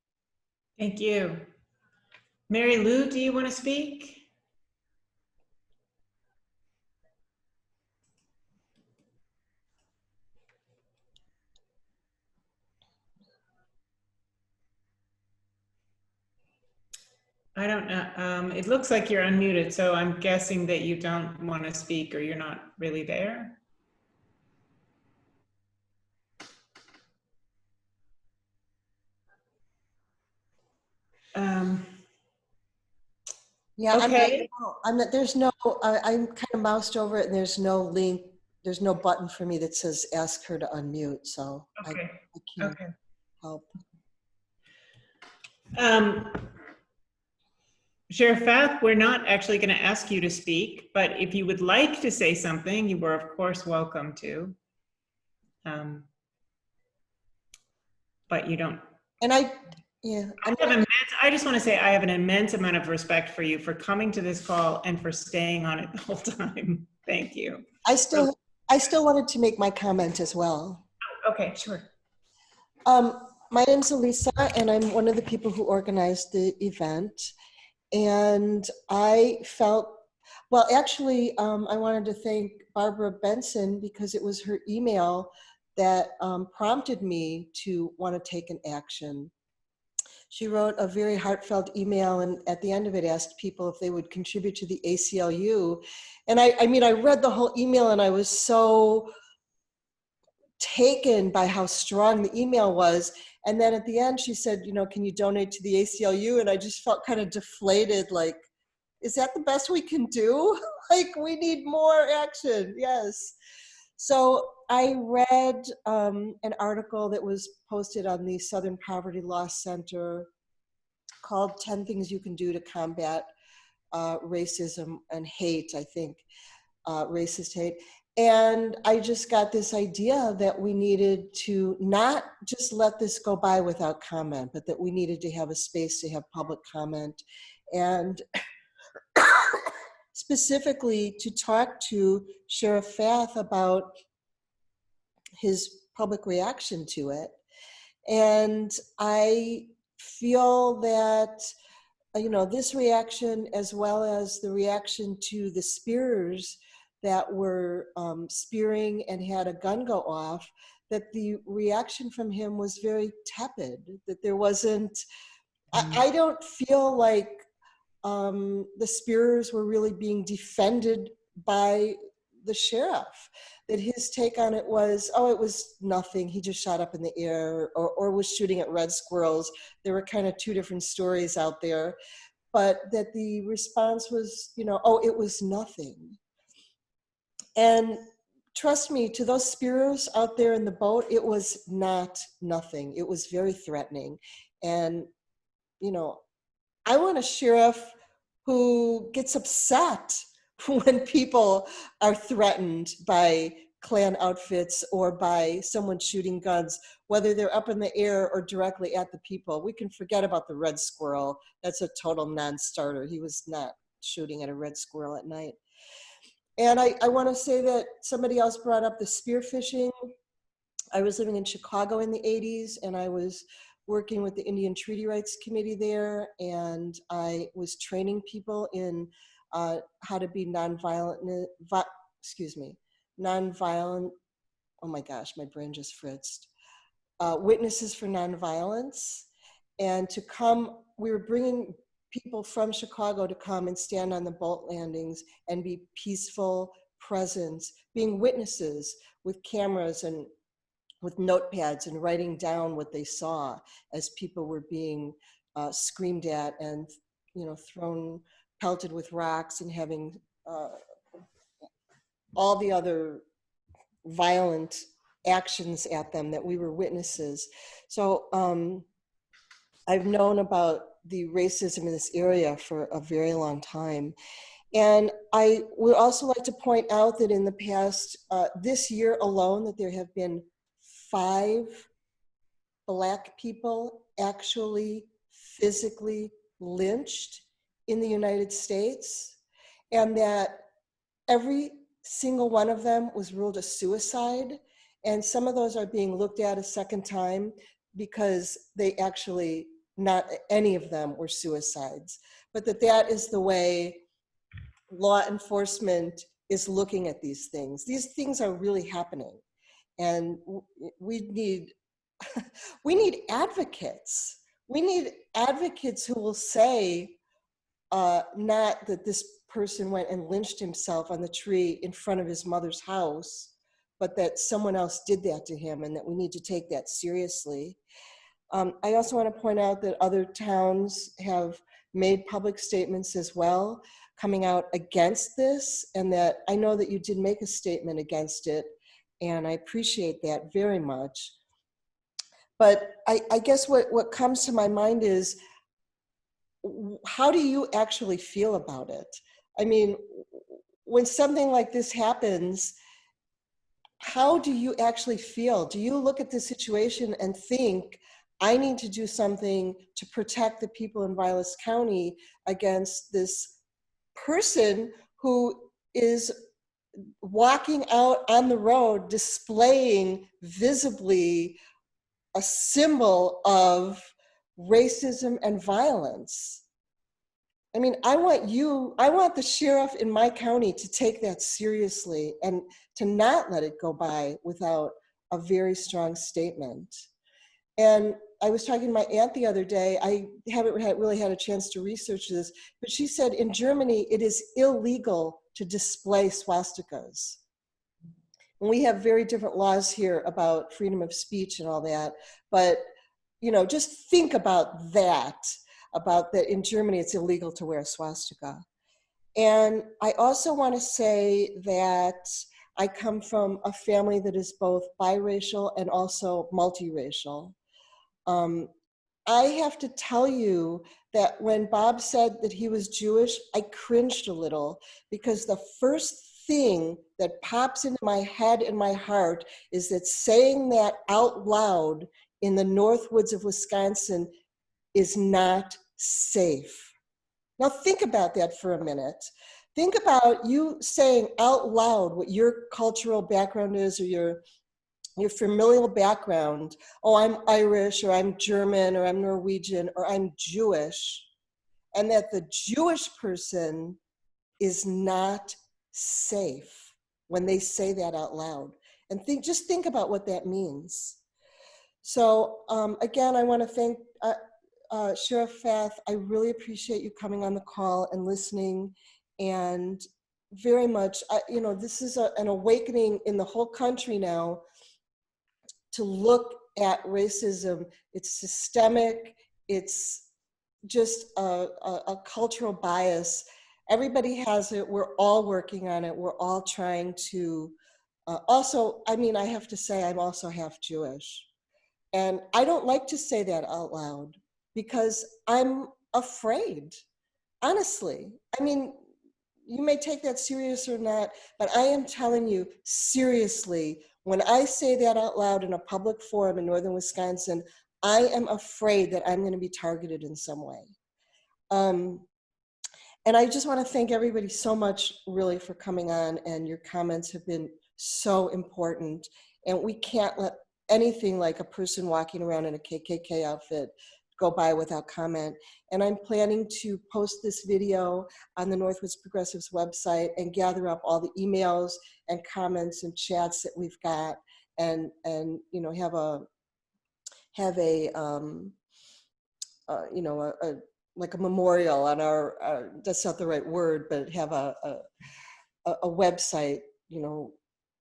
Thank you. Mary Lou, do you want to speak? I don't know. It looks like you're unmuted, so I'm guessing that you don't want to speak or you're not really there. Yeah, okay. I'm not, there's no, I'm kind of moused over it and there's no link, there's no button for me that says ask her to unmute, so Okay. I can't help. Sheriff Fath, we're not actually going to ask you to speak, but if you would like to say something, you were of course welcome to. But you don't. And yeah. I just want to say I have an immense amount of respect for you for coming to this call and for staying on it the whole time. Thank you. I still wanted to make my comment as well. Okay, sure. My name's Elisa, and I'm one of the people who organized the event. And I felt, well, actually, I wanted to thank Barbara Benson because it was her email that prompted me to want to take an action. She wrote a very heartfelt email, and at the end of it asked people if they would contribute to the ACLU. And I mean, I read the whole email and I was so taken by how strong the email was. And then at the end she said, you know, can you donate to the ACLU? And I just felt kind of deflated, like, is that the best we can do? Like, we need more action. Yes. So I read an article that was posted on the Southern Poverty Law Center called 10 Things You Can Do to Combat Racism and Hate, I think, racist hate. And I just got this idea that we needed to not just let this go by without comment, but that we needed to have a space to have public comment, and specifically to talk to Sheriff Fath about his public reaction to it. And I feel that, you know, this reaction, as well as the reaction to the spears that were spearing and had a gun go off, that the reaction from him was very tepid, that there wasn't, I don't feel like the spearers were really being defended by the sheriff, that his take on it was, oh, it was nothing, he just shot up in the air, or was shooting at red squirrels. There were kind of two different stories out there, but that the response was, you know, oh, it was nothing. And trust me, to those spearers out there in the boat, it was not nothing. It was very threatening. And, you know, I want a sheriff who gets upset when people are threatened by Klan outfits or by someone shooting guns, whether they're up in the air or directly at the people. We can forget about the red squirrel. That's a total non-starter. He was not shooting at a red squirrel at night. And I want to say that somebody else brought up the spearfishing. I was living in Chicago in the 80s, and I was working with the Indian Treaty Rights Committee there, and I was training people in how to be nonviolent, oh my gosh, my brain just fritzed. Witnesses for nonviolence, and to come, we were bringing people from Chicago to come and stand on the boat landings and be peaceful presence, being witnesses with cameras and with notepads and writing down what they saw as people were being screamed at and, you know, thrown, pelted with rocks, and having all the other violent actions at them, that we were witnesses. So I've known about the racism in this area for a very long time. And I would also like to point out that in the past, this year alone, that there have been 5 Black people actually physically lynched in the United States, and that every single one of them was ruled a suicide. And some of those are being looked at a second time because they actually, not any of them were suicides, but that is the way law enforcement is looking at these things. These things are really happening. And we need, we need advocates. We need advocates who will say, not that this person went and lynched himself on the tree in front of his mother's house, but that someone else did that to him, and that we need to take that seriously. I also want to point out that other towns have made public statements as well, coming out against this, and that I know that you did make a statement against it, and I appreciate that very much. But I guess what comes to my mind is, how do you actually feel about it? I mean, when something like this happens, how do you actually feel? Do you look at the situation and think, I need to do something to protect the people in Vilas County against this person who is walking out on the road displaying visibly a symbol of racism and violence? I mean, I want the sheriff in my county to take that seriously and to not let it go by without a very strong statement. And I was talking to my aunt the other day. I haven't really had a chance to research this, but she said in Germany, it is illegal to display swastikas. And we have very different laws here about freedom of speech and all that. But, you know, just think about that in Germany, it's illegal to wear a swastika. And I also want to say that I come from a family that is both biracial and also multiracial. I have to tell you that when Bob said that he was Jewish, I cringed a little, because the first thing that pops into my head and my heart is that saying that out loud in the Northwoods of Wisconsin is not safe. Now think about that for a minute. Think about you saying out loud what your cultural background is, or your familial background. Oh, I'm Irish, or I'm German, or I'm Norwegian, or I'm Jewish, and that the Jewish person is not safe when they say that out loud. And just think about what that means. So again, I want to thank Sheriff Fath. I really appreciate you coming on the call and listening, and very much, you know, this is an awakening in the whole country now to look at racism. It's systemic. It's just a cultural bias. Everybody has it. We're all working on it. We're all trying to, also, I mean, I have to say, I'm also half Jewish. And I don't like to say that out loud because I'm afraid, honestly. I mean, you may take that serious or not, but I am telling you seriously, when I say that out loud in a public forum in northern Wisconsin, I am afraid that I'm going to be targeted in some way. And I just want to thank everybody so much, really, for coming on, and your comments have been so important. And we can't let anything like a person walking around in a KKK outfit go by without comment. And I'm planning to post this video on the Northwoods Progressives website and gather up all the emails and comments and chats that we've got, and you know, have a you know, like a memorial on our, that's not the right word, but have a website, you know,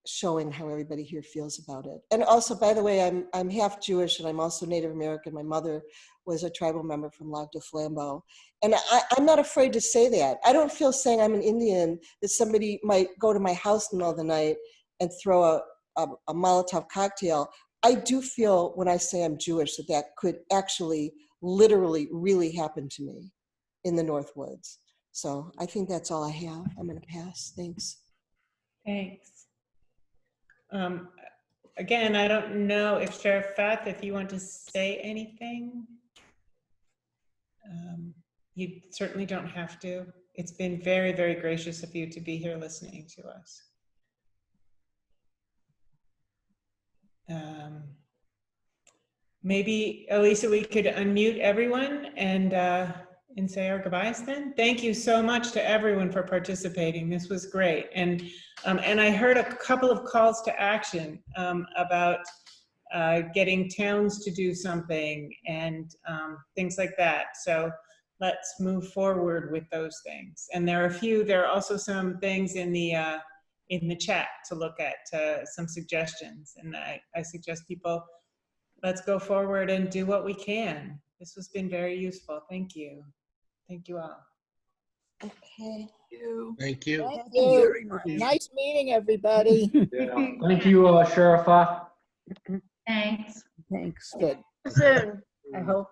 showing how everybody here feels about it. And also, by the way, I'm half Jewish, and I'm also Native American. My mother was a tribal member from Lac du Flambeau. And I'm not afraid to say that. I don't feel saying I'm an Indian that somebody might go to my house in the middle of the night and throw a Molotov cocktail. I do feel when I say I'm Jewish that could actually literally really happen to me in the Northwoods. So I think that's all I have. I'm going to pass. Thanks. Thanks. again, I don't know if Sheriff Fath, if you want to say anything. You certainly don't have to. It's been very, very gracious of you to be here listening to us. Maybe, Elisa, we could unmute everyone and say our goodbyes then. Thank you so much to everyone for participating. This was great. And I heard a couple of calls to action about getting towns to do something and things like that. So let's move forward with those things. And there are also some things in the chat to look at, some suggestions. And I suggest people, let's go forward and do what we can. This has been very useful. Thank you. Thank you all. Okay. Thank you. Thank you very much. Nice meeting everybody. Thank you, Sheriff Fath. Thanks. Thanks. Good. Soon, I hope.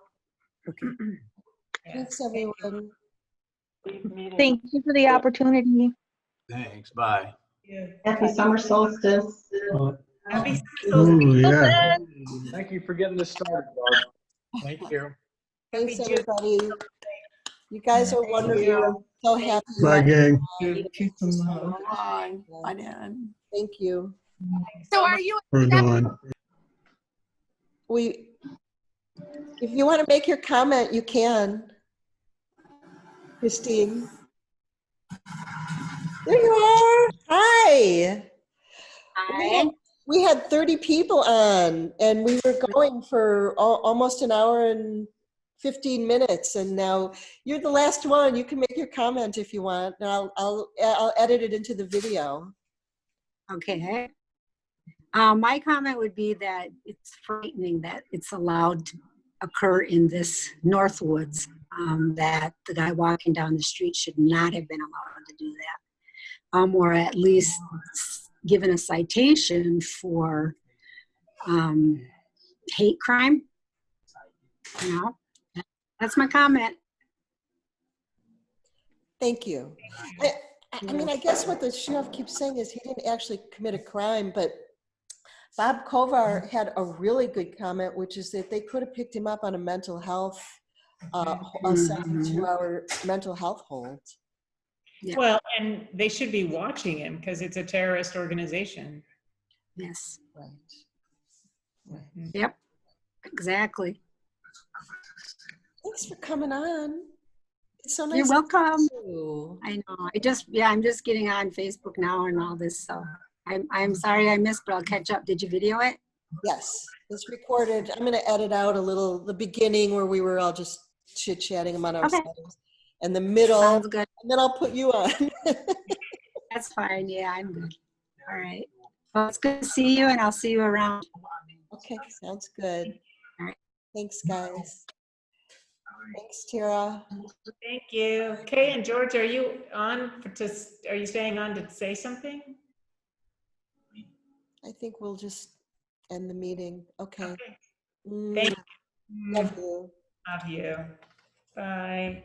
Okay. Thanks, everyone. Thank you for the opportunity. Thanks. Bye. Happy summer solstice. Happy Ooh, yeah. Thank you for getting this started, Barb. Thank you. Thanks, everybody. You guys are wonderful. So happy. Bye, gang. Keep them along. Bye, Dan. Thank you. So are you? We're gone. If you want to make your comment, you can. Christine. There you are. Hi. Hi. We had 30 people on, and we were going for almost an hour and 15 minutes, and now you're the last one. You can make your comment if you want, and I'll edit it into the video. Okay. My comment would be that it's frightening that it's allowed to occur in this Northwoods, that the guy walking down the street should not have been allowed to do that, or at least given a citation for hate crime. You know, that's my comment. Thank you. I mean, I guess what the sheriff keeps saying is he didn't actually commit a crime, but Bob Kovar had a really good comment, which is that they could have picked him up on a mental health, a 72-hour mental health hold. Yeah. Well, and they should be watching him because it's a terrorist organization. Yes. Right. Yep. Exactly. Thanks for coming on. It's so nice. You're welcome. You. I know. I'm just getting on Facebook now and all this, so I'm sorry I missed, but I'll catch up. Did you video it? Yes, it's recorded. I'm going to edit out the beginning where we were all just chit-chatting among ourselves. And the middle. Sounds good. And then I'll put you on. That's fine. Yeah, I'm good. All right. Well, it's good to see you, and I'll see you around. Okay, sounds good. All right. Thanks, guys. Thanks, Tara. Thank you. Kay and George, are you staying on to say something? I think we'll just end the meeting. Okay. Thank you. Love you. Love you. Bye.